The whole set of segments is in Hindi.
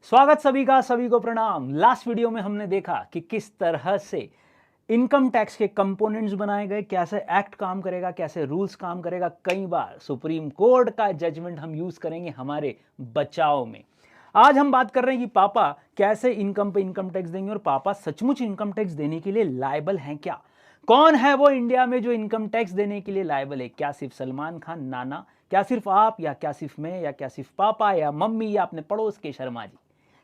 स्वागत सभी को प्रणाम। लास्ट वीडियो में हमने देखा कि किस तरह से इनकम टैक्स के कंपोनेंट्स बनाए गए, कैसे एक्ट काम करेगा, कैसे रूल्स काम करेगा। कई बार सुप्रीम कोर्ट का जजमेंट हम यूज करेंगे हमारे बचाव में। आज हम बात कर रहे हैं कि पापा कैसे इनकम पे इनकम टैक्स देंगे और पापा सचमुच इनकम टैक्स देने के लिए लायबल हैं क्या। कौन है वो इंडिया में जो इनकम टैक्स देने के लिए लायबल है? क्या सिर्फ सलमान खान नाना, क्या सिर्फ आप, या क्या सिर्फ मैं, या क्या सिर्फ पापा या मम्मी या अपने पड़ोस के शर्मा जी?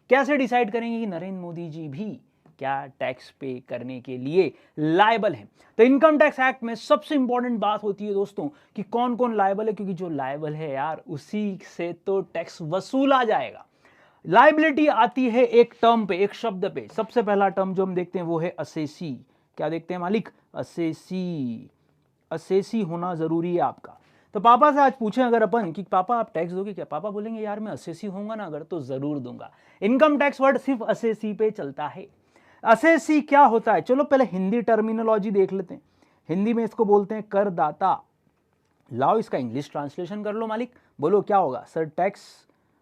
कैसे डिसाइड करेंगे कि नरेंद्र मोदी जी भी क्या टैक्स पे करने के लिए लायबल हैं? तो इनकम टैक्स एक्ट में सबसे इंपॉर्टेंट बात होती है दोस्तों कि कौन कौन लायबल है, क्योंकि जो लायबल है यार उसी से तो टैक्स वसूला जाएगा। लायबिलिटी आती है एक टर्म पे, एक शब्द पे। सबसे पहला टर्म जो हम देखते हैं वो है असेसी। क्या देखते हैं मालिक? असेसी। असेसी होना जरूरी है आपका। तो पापा से आज पूछें अगर अपन कि पापा आप टैक्स दोगे क्या, पापा बोलेंगे यार मैं असेसी होऊंगा ना अगर, तो जरूर दूंगा। इनकम टैक्स वर्ड सिर्फ असेसी पे चलता है। असेसी क्या होता है? चलो पहले हिंदी टर्मिनोलॉजी देख लेते हैं। हिंदी में इसको बोलते हैं करदाता। लाओ इसका इंग्लिश ट्रांसलेशन कर लो मालिक, बोलो क्या होगा? सर टैक्स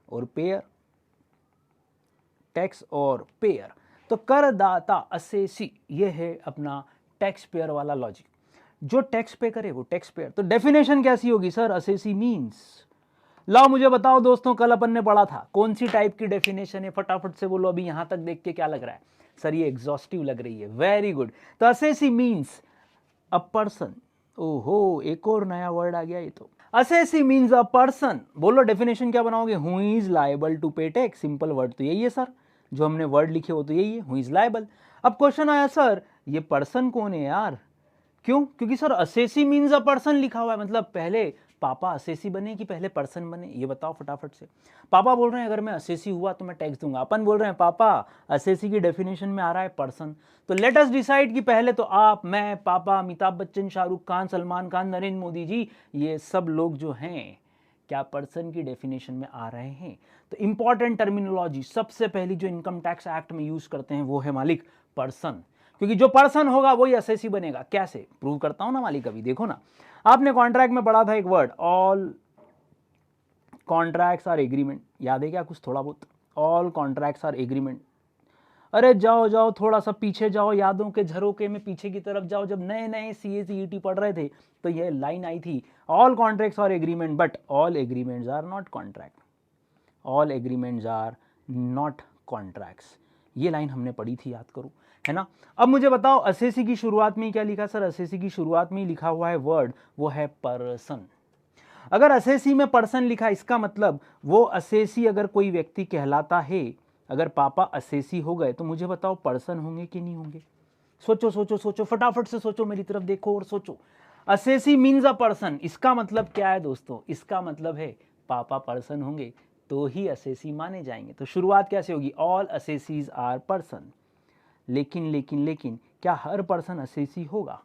और पेयर, टैक्स और पेयर। तो करदाता असेसी, ये है अपना टैक्स पेयर वाला लॉजिक। जो टैक्स पे करे वो टैक्स पेयर। तो डेफिनेशन कैसी होगी सर? असेसी मींस, लाओ मुझे बताओ दोस्तों, कल अपन ने पढ़ा था कौन सी टाइप की डेफिनेशन है? फटाफट से बोलो, अभी यहां तक देख के क्या लग रहा है? सर ये एग्जॉस्टिव लग रही है। Very good. तो असेसी मींस अ पर्सन। ओहो, एक और नया वर्ड आ गया ये तो। Assessee means a person. बोलो डेफिनेशन क्या बनाओगे? हु इज लायबल टू पे टैक्स। सिंपल वर्ड तो यही है सर, जो हमने वर्ड लिखे वो तो यही है, हु इज लायबल। अब क्वेश्चन आया सर ये पर्सन कौन है यार? क्यों? क्योंकि sir assessee means a person लिखा हुआ है, मतलब पहले पापा असेसी बने कि पहले पर्सन बने? ये बताओ फटाफट से। पापा बोल रहे हैं अगर मैं असेसी हुआ तो मैं टैक्स दूंगा। अपन बोल रहे हैं पापा असेसी की डेफिनेशन में आ रहा है पर्सन। तो लेट अस डिसाइड कि पहले तो आप, मैं, पापा, अमिताभ बच्चन, शाहरुख खान, सलमान खान, नरेंद्र मोदी जी, ये सब लोग जो हैं क्या पर्सन की डेफिनेशन में आ रहे हैं? तो इंपॉर्टेंट टर्मिनोलॉजी सबसे पहली जो इनकम टैक्स एक्ट में यूज करते हैं वो है मालिक पर्सन। क्योंकि जो पर्सन होगा वही असेसी बनेगा। कैसे प्रूव करता हूं ना मालिक, अभी देखो ना। आपने कॉन्ट्रैक्ट में पढ़ा था एक word, all contracts are agreement. याद है क्या कुछ थोड़ा बहुत? All contracts are agreement. अरे जाओ जाओ थोड़ा सा पीछे जाओ, यादों के झरोके में पीछे की तरफ जाओ। जब नए नए सीए सीईटी पढ़ रहे थे तो यह लाइन आई थी, all contracts are agreement but all agreements are not contract. All agreements are not contracts. ये लाइन हमने पढ़ी थी, याद करो, है ना। अब मुझे बताओ असेसी की शुरुआत में क्या लिखा? सर असेसी की शुरुआत में लिखा हुआ है वर्ड, वो है पर्सन। अगर असेसी में पर्सन लिखा, इसका मतलब वो असेसी अगर कोई व्यक्ति कहलाता है, अगर पापा असेसी हो गए तो मुझे बताओ पर्सन होंगे कि नहीं होंगे? सोचो सोचो सोचो, फटाफट से सोचो, मेरी तरफ देखो और सोचो। असेसी मीन्स अ पर्सन, इसका मतलब क्या है दोस्तों? इसका मतलब है पापा पर्सन होंगे तो ही असेसी माने जाएंगे। तो शुरुआत कैसे होगी? All assessees are person. लेकिन लेकिन लेकिन क्या हर पर्सन असेसी होगा?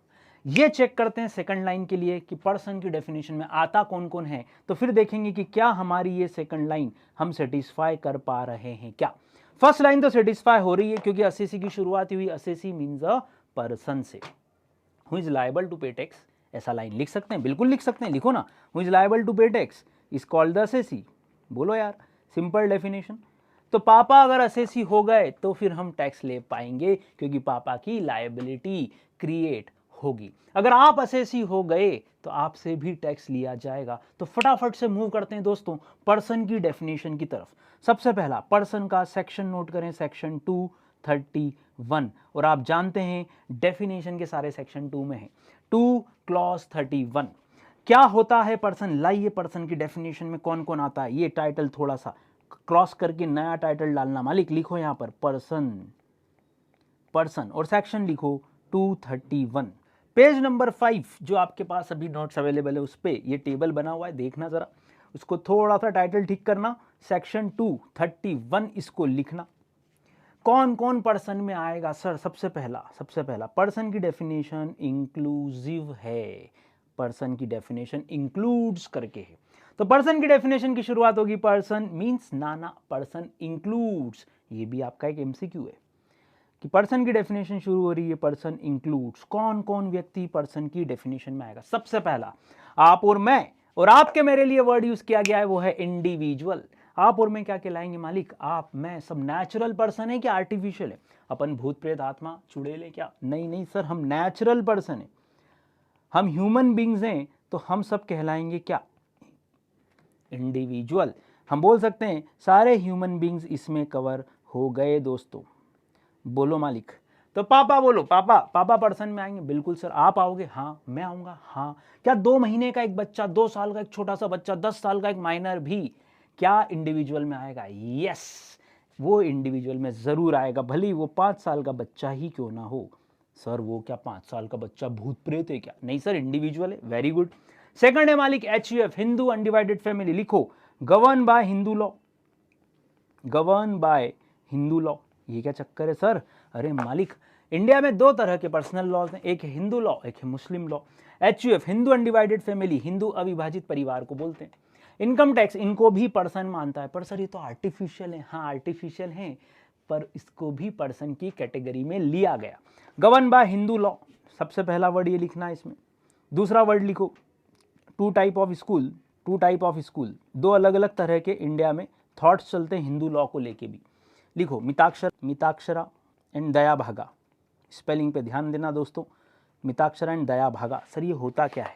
ये चेक करते हैं सेकंड लाइन के लिए कि पर्सन की डेफिनेशन में आता कौन कौन है। तो फिर देखेंगे कि क्या हमारी ये सेकंड लाइन हम सेटिस्फाई कर पा रहे हैं क्या। फर्स्ट लाइन तो सेटिस्फाई हो रही है क्योंकि असेसी की शुरुआत हुई असेसी मीन्स अ पर्सन से। हु इज लायबल टू पे टैक्स, ऐसा लाइन लिख सकते हैं, बिल्कुल लिख सकते हैं, लिखो ना। हु इज लायबल टू पे tax is called the assessee. बोलो यार, सिंपल डेफिनेशन। तो पापा अगर असेसी हो गए तो फिर हम टैक्स ले पाएंगे क्योंकि पापा की लायबिलिटी क्रिएट होगी। अगर आप असेसी हो गए तो आपसे भी टैक्स लिया जाएगा। तो फटाफट से मूव करते हैं दोस्तों पर्सन की डेफिनेशन की तरफ। सबसे पहला पर्सन का सेक्शन नोट करें, सेक्शन 231। और आप जानते हैं डेफिनेशन के सारे सेक्शन 2 में है। 2 क्लॉज 31 क्या होता है पर्सन? लाइए पर्सन की डेफिनेशन में कौन कौन आता है। ये टाइटल थोड़ा सा क्रॉस करके नया टाइटल डालना मालिक, लिखो यहां पर पर्सन, पर्सन और सेक्शन लिखो 231। पेज नंबर 5 जो आपके पास अभी नोट्स अवेलेबल है उस पे ये टेबल बना हुआ है, देखना जरा, उसको थोड़ा सा टाइटल ठीक करना, सेक्शन 231 इसको लिखना। कौन कौन पर्सन में आएगा? सर सबसे पहला पर्सन की डेफिनेशन इंक्लूसिव है। पर्सन की डेफिनेशन इंक्लूड्स करके है। तो पर्सन की डेफिनेशन की शुरुआत होगी पर्सन मींस नाना, पर्सन इंक्लूड्स। ये भी आपका एक एमसीक्यू है कि पर्सन की डेफिनेशन शुरू हो रही है पर्सन इंक्लूड्स। कौन कौन व्यक्ति पर्सन की डेफिनेशन में आएगा? सबसे पहला आप और मैं, और आपके मेरे लिए वर्ड यूज किया गया है वो है इंडिविजुअल। आप और मैं क्या कहलाएंगे मालिक? आप मैं सब नेचुरल पर्सन है क्या आर्टिफिशियल है? अपन भूत प्रेत आत्मा चुड़ैल क्या? नहीं नहीं सर, हम नेचुरल पर्सन है, हम ह्यूमन बींग्स हैं, तो हम सब कहलाएंगे क्या? इंडिविजुअल। हम बोल सकते हैं सारे ह्यूमन बींग्स इसमें कवर हो गए दोस्तों। बोलो मालिक। तो पापा बोलो, पापा पापा पर्सन में आएंगे? बिल्कुल सर। आप आओगे? हाँ। मैं आऊँगा? हाँ। क्या 2 महीने का एक बच्चा, 2 साल का एक छोटा सा बच्चा, 10 साल का एक माइनर भी क्या इंडिविजुअल में आएगा? यस, वो इंडिविजुअल में ज़रूर आएगा, भले ही वो 5 साल का बच्चा ही क्यों ना हो। सर वो क्या 5 साल का बच्चा भूत प्रेत है क्या? नहीं सर, इंडिविजुअल है। Very good. सेकंड है मालिक HUF, हिंदू अनडिवाइडेड फैमिली। लिखो govern by Hindu law, govern by Hindu law. ये क्या चक्कर है सर? अरे मालिक, इंडिया में 2 तरह के पर्सनल लॉज हैं, एक है हिंदू लॉ, एक है मुस्लिम law. HUF Hindu undivided family, Hindu अविभाजित परिवार को बोलते हैं। इनकम टैक्स इनको भी पर्सन मानता है, पर सर ये तो आर्टिफिशियल है। हाँ आर्टिफिशियल है, पर इसको भी पर्सन की कैटेगरी में लिया गया। गवर्न बाय हिंदू लॉ, सबसे पहला वर्ड ये लिखना है इसमें। दूसरा वर्ड लिखो two type of school, two type of school, 2 अलग अलग तरह के इंडिया में थॉट्स चलते हैं हिंदू लॉ को लेके भी। लिखो मिताक्षरा एंड दया भागा। स्पेलिंग पे ध्यान देना दोस्तों, मिताक्षरा एंड दया भागा। सर ये होता क्या है?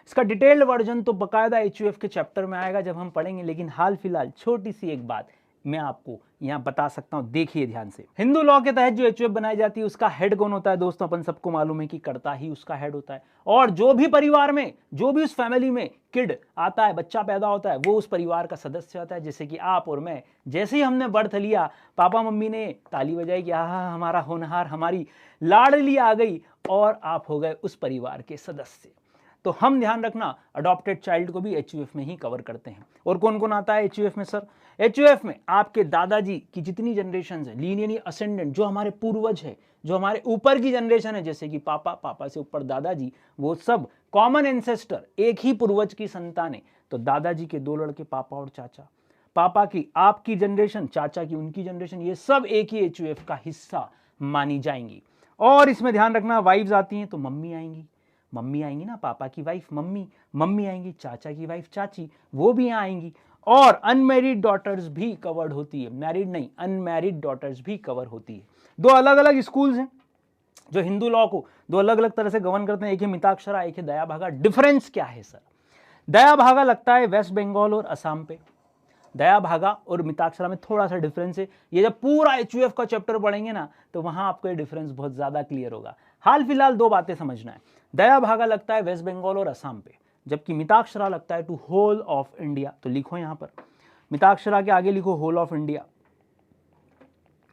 इसका डिटेल्ड वर्जन तो बकायदा HUF के चैप्टर में आएगा जब हम पढ़ेंगे, लेकिन हाल फिलहाल छोटी सी एक बात मैं आपको यहाँ बता सकता हूँ, देखिए ध्यान से। हिंदू लॉ के तहत जो HUF बनाई जाती है उसका हेड कौन होता है दोस्तों? अपन सबको मालूम है कि कर्ता ही उसका हेड होता है, और जो भी परिवार में, जो भी उस फैमिली में किड आता है, बच्चा पैदा होता है, वो उस परिवार का सदस्य होता है। जैसे कि आप और मैं, जैसे ही हमने बर्थ लिया, पापा मम्मी ने ताली बजाई कि हाँ हमारा होनहार, हमारी लाडली आ गई, और आप हो गए उस परिवार के सदस्य। तो हम ध्यान रखना, अडॉप्टेड चाइल्ड को भी HUF में ही कवर करते हैं। और कौन कौन आता है HUF में सर? HUF में आपके दादाजी की जितनी जनरेशन है, लीनियरली असेंडेंट, जो हमारे पूर्वज है, जो हमारे ऊपर की जनरेशन है, जैसे कि पापा, पापा से ऊपर दादाजी, वो सब कॉमन एंसेस्टर, एक ही पूर्वज की संतान है। तो दादाजी के 2 लड़के पापा और चाचा, पापा की आपकी जनरेशन, चाचा की उनकी जनरेशन, ये सब एक ही HUF का हिस्सा मानी जाएंगी। और इसमें ध्यान रखना, वाइफ्स आती हैं तो मम्मी आएंगी, मम्मी आएंगी ना, पापा की वाइफ मम्मी, मम्मी आएंगी, चाचा की वाइफ चाची, वो भी आएंगी। और अनमैरिड डॉटर्स भी कवर्ड होती है, मैरिड नहीं, अनमैरिड डॉटर्स भी कवर होती है। 2 अलग अलग स्कूल्स हैं जो हिंदू लॉ को 2 अलग अलग तरह से गवर्न करते हैं, एक है मिताक्षरा, एक है दया भागा। डिफरेंस क्या है सर? दया भागा लगता है वेस्ट बंगाल और असम पे, दया भागा और मिताक्षरा में थोड़ा सा डिफरेंस है। ये जब पूरा HUF का चैप्टर पढ़ेंगे ना, तो वहां आपको ये डिफरेंस बहुत ज्यादा क्लियर होगा। हाल फिलहाल 2 बातें समझना है, दया भागा लगता है वेस्ट बंगाल और असम पे, जबकि मिताक्षरा लगता है टू होल ऑफ इंडिया। तो लिखो यहां पर, मिताक्षरा के आगे लिखो होल ऑफ इंडिया,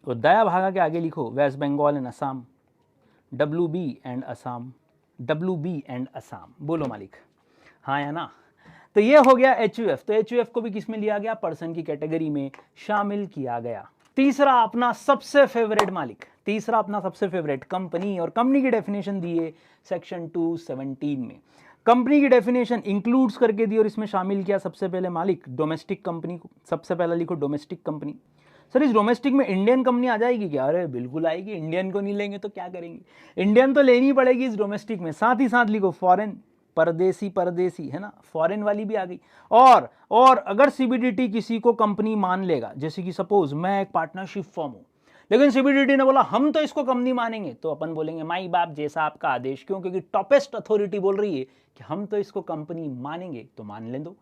और दया भागा के आगे लिखो West Bengal and Assam, WB and Assam, WB and Assam. बोलो मालिक, हाँ या ना? तो ये हो गया HUF। तो HUF को भी किसमें लिया गया? पर्सन की कैटेगरी में शामिल किया गया। तीसरा अपना सबसे फेवरेट मालिक, तीसरा अपना सबसे फेवरेट कंपनी, और कंपनी की डेफिनेशन दी है सेक्शन 217 में। कंपनी की डेफिनेशन इंक्लूड्स करके दी और इसमें शामिल किया सबसे पहले मालिक डोमेस्टिक कंपनी को। सबसे पहला लिखो डोमेस्टिक कंपनी। सर इस डोमेस्टिक में इंडियन कंपनी आ जाएगी क्या? अरे बिल्कुल आएगी, इंडियन को नहीं लेंगे तो क्या करेंगे, इंडियन तो लेनी पड़ेगी इस डोमेस्टिक में। साथ ही साथ लिखो फॉरेन, परदेसी, परदेसी है ना, फॉरेन वाली भी आ गई। और अगर CBDT किसी को कंपनी मान लेगा, जैसे कि सपोज मैं एक पार्टनरशिप फॉर्म हूं, लेकिन CBDT ने बोला हम तो इसको कंपनी मानेंगे, तो अपन बोलेंगे माई बाप जैसा आपका आदेश। क्यों? क्योंकि टॉपेस्ट अथॉरिटी बोल रही है कि हम तो इसको कंपनी मानेंगे, तो मान ले दो।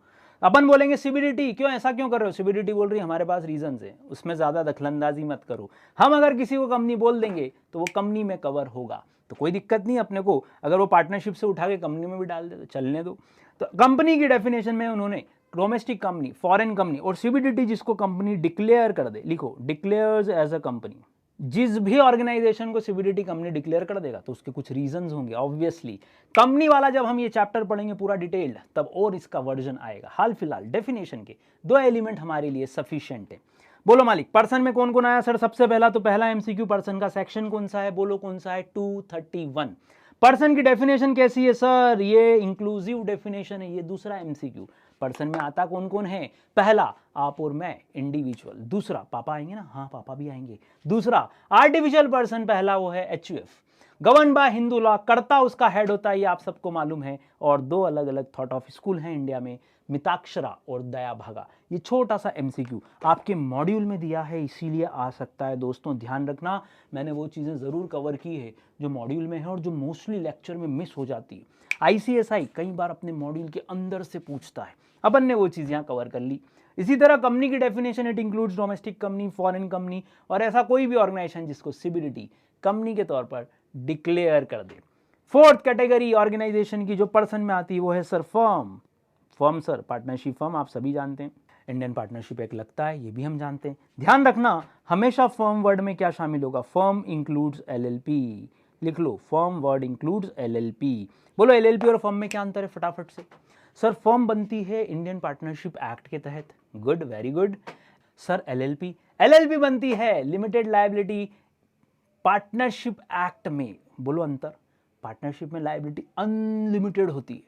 अपन बोलेंगे CBDT क्यों, ऐसा क्यों कर रहे हो? CBDT बोल रही है हमारे पास रीजंस है, उसमें ज्यादा दखलंदाजी मत करो। हम अगर किसी को कंपनी बोल देंगे तो वो कंपनी में कवर होगा, तो कोई दिक्कत नहीं अपने को। अगर वो पार्टनरशिप से उठा के कंपनी में भी डाल दे तो चलने दो। तो कंपनी की डेफिनेशन में उन्होंने डोमेस्टिक कंपनी, फॉरेन कंपनी और CBDT जिसको कंपनी डिक्लेयर कर दे, लिखो डिक्लेयर्स एज अ कंपनी। जिस भी ऑर्गेनाइजेशन को CBDT कंपनी डिक्लेयर कर देगा तो उसके कुछ रीजंस होंगे ऑब्वियसली। कंपनी वाला जब हम ये चैप्टर पढ़ेंगे पूरा डिटेल्ड, तब और इसका वर्जन आएगा। हाल फिलहाल डेफिनेशन के 2 एलिमेंट हमारे लिए सफिशिएंट है। बोलो मालिक, पर्सन में कौन कौन आया सर? सबसे पहला तो पहला MCQ पर्सन का सेक्शन कौन सा है? बोलो कौन सा है? 231। पर्सन की डेफिनेशन कैसी है सर? ये इंक्लूसिव डेफिनेशन है। ये दूसरा MCQ। पर्सन में आता कौन कौन है? पहला आप और मैं इंडिविजुअल। दूसरा, पापा आएंगे ना, हाँ पापा भी आएंगे। दूसरा आर्टिफिशियल पर्सन, पहला वो है HUF, govern by Hindu law, करता उसका हेड होता है, ये आप सबको मालूम है। और दो अलग अलग थॉट ऑफ स्कूल हैं इंडिया में, मिताक्षरा और दया भागा। ये छोटा सा MCQ आपके मॉड्यूल में दिया है, इसीलिए आ सकता है। दोस्तों ध्यान रखना, मैंने वो चीज़ें ज़रूर कवर की है जो मॉड्यूल में है और जो मोस्टली लेक्चर में मिस हो जाती है। ICSI कई बार अपने मॉड्यूल के अंदर से पूछता है, अपन ने वो चीज़ यहाँ कवर कर ली। इसी तरह कंपनी की definition, it includes domestic company, foreign company और ऐसा कोई भी ऑर्गेनाइजेशन जिसको CBDT कंपनी के तौर पर डिक्लेयर कर दे। फोर्थ कैटेगरी ऑर्गेनाइजेशन की जो पर्सन में आती है वो है sir firm. Firm sir partnership firm आप सभी जानते हैं, इंडियन पार्टनरशिप एक्ट लगता है, ये भी हम जानते हैं। ध्यान रखना हमेशा फर्म वर्ड में क्या शामिल होगा, फर्म इंक्लूड्स LLP। लिख लो, फर्म वर्ड इंक्लूड्स LLP। बोलो LLP और फर्म में क्या अंतर है फटाफट से। सर फर्म बनती है इंडियन पार्टनरशिप एक्ट के तहत, good, very good. Sir LLP बनती है लिमिटेड लायबिलिटी पार्टनरशिप एक्ट में। बोलो अंतर, पार्टनरशिप में लायबिलिटी अनलिमिटेड होती है,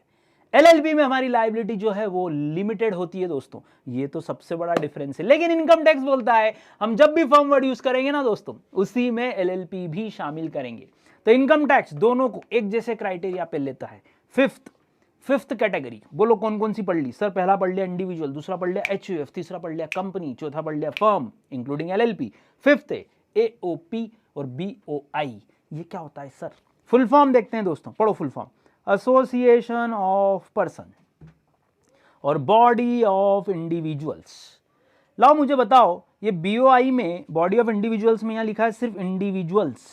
LLP में हमारी लायबिलिटी जो है वो लिमिटेड होती है। दोस्तों ये तो सबसे बड़ा डिफरेंस है। लेकिन इनकम टैक्स बोलता है हम जब भी फर्म वर्ड यूज करेंगे ना दोस्तों, उसी में LLP भी शामिल करेंगे। तो इनकम टैक्स दोनों को एक जैसे क्राइटेरिया पे लेता है। फिफ्थ कैटेगरी, बोलो कौन कौन सी पढ़ ली। सर पहला पढ़ लिया इंडिविजुअल, दूसरा पढ़ लिया HUF, तीसरा पढ़ लिया कंपनी, चौथा पढ़ लिया फर्म इंक्लूडिंग LLP, फिफ्थ है AOP और BOI। ये क्या होता है सर, फुल फॉर्म देखते हैं दोस्तों, पढ़ो full form, association of person और बॉडी ऑफ इंडिविजुअल्स। लाओ मुझे बताओ, ये BOI में बॉडी ऑफ इंडिविजुअल्स में यहां लिखा है सिर्फ इंडिविजुअल्स,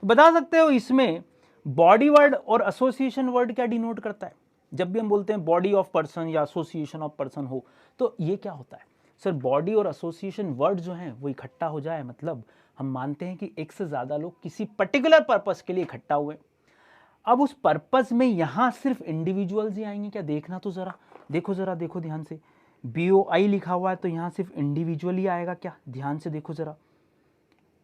तो बता सकते हो इसमें बॉडी वर्ड और एसोसिएशन वर्ड क्या डिनोट करता है। जब भी हम बोलते हैं बॉडी ऑफ पर्सन या एसोसिएशन ऑफ पर्सन हो, तो ये क्या होता है सर, बॉडी और एसोसिएशन वर्ड जो हैं वो इकट्ठा हो जाए, मतलब हम मानते हैं कि एक से ज्यादा लोग किसी पर्टिकुलर पर्पस के लिए इकट्ठा हुए। अब उस पर्पस में यहां सिर्फ इंडिविजुअल्स ही आएंगे क्या, देखना तो जरा, देखो ध्यान से, BOI लिखा हुआ है तो यहां सिर्फ इंडिविजुअल ही आएगा क्या, ध्यान से देखो जरा,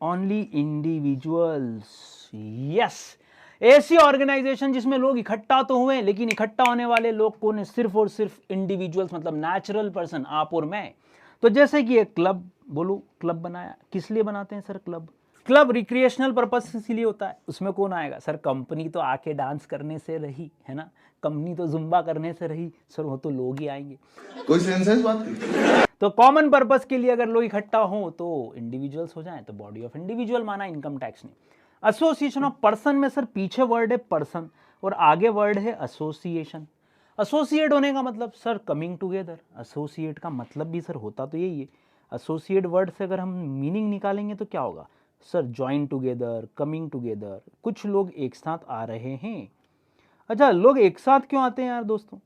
ओनली इंडिविजुअल्स। यस, ऐसी ऑर्गेनाइजेशन जिसमें लोग इकट्ठा तो हुए लेकिन इकट्ठा होने वाले लोग कौन है, सिर्फ और सिर्फ इंडिविजुअल्स, मतलब नेचुरल पर्सन, आप और मैं। तो जैसे कि एक क्लब, बोलो क्लब बनाया, किस लिए बनाते हैं सर क्लब रिक्रिएशनल पर्पस इसीलिए होता है। उसमें कौन आएगा सर, कंपनी तो आके डांस करने से रही है ना, कंपनी तो जुम्बा करने से रही सर, वो तो लोग ही आएंगे, कोई सेंस है इस बात की? तो कॉमन पर्पस के लिए अगर लोग इकट्ठा हो तो इंडिविजुअल्स हो जाएं, तो बॉडी ऑफ इंडिविजुअल माना इनकम टैक्स ने। एसोसिएशन ऑफ पर्सन में सर पीछे वर्ड है पर्सन और आगे वर्ड है एसोसिएशन। एसोसिएट होने का मतलब सर कमिंग टुगेदर, एसोसिएट का मतलब भी सर होता तो यही है। एसोसिएट वर्ड से अगर हम मीनिंग निकालेंगे तो क्या होगा sir, join together, coming together, कुछ लोग एक साथ आ रहे हैं। अच्छा, लोग एक साथ क्यों आते हैं यार दोस्तों,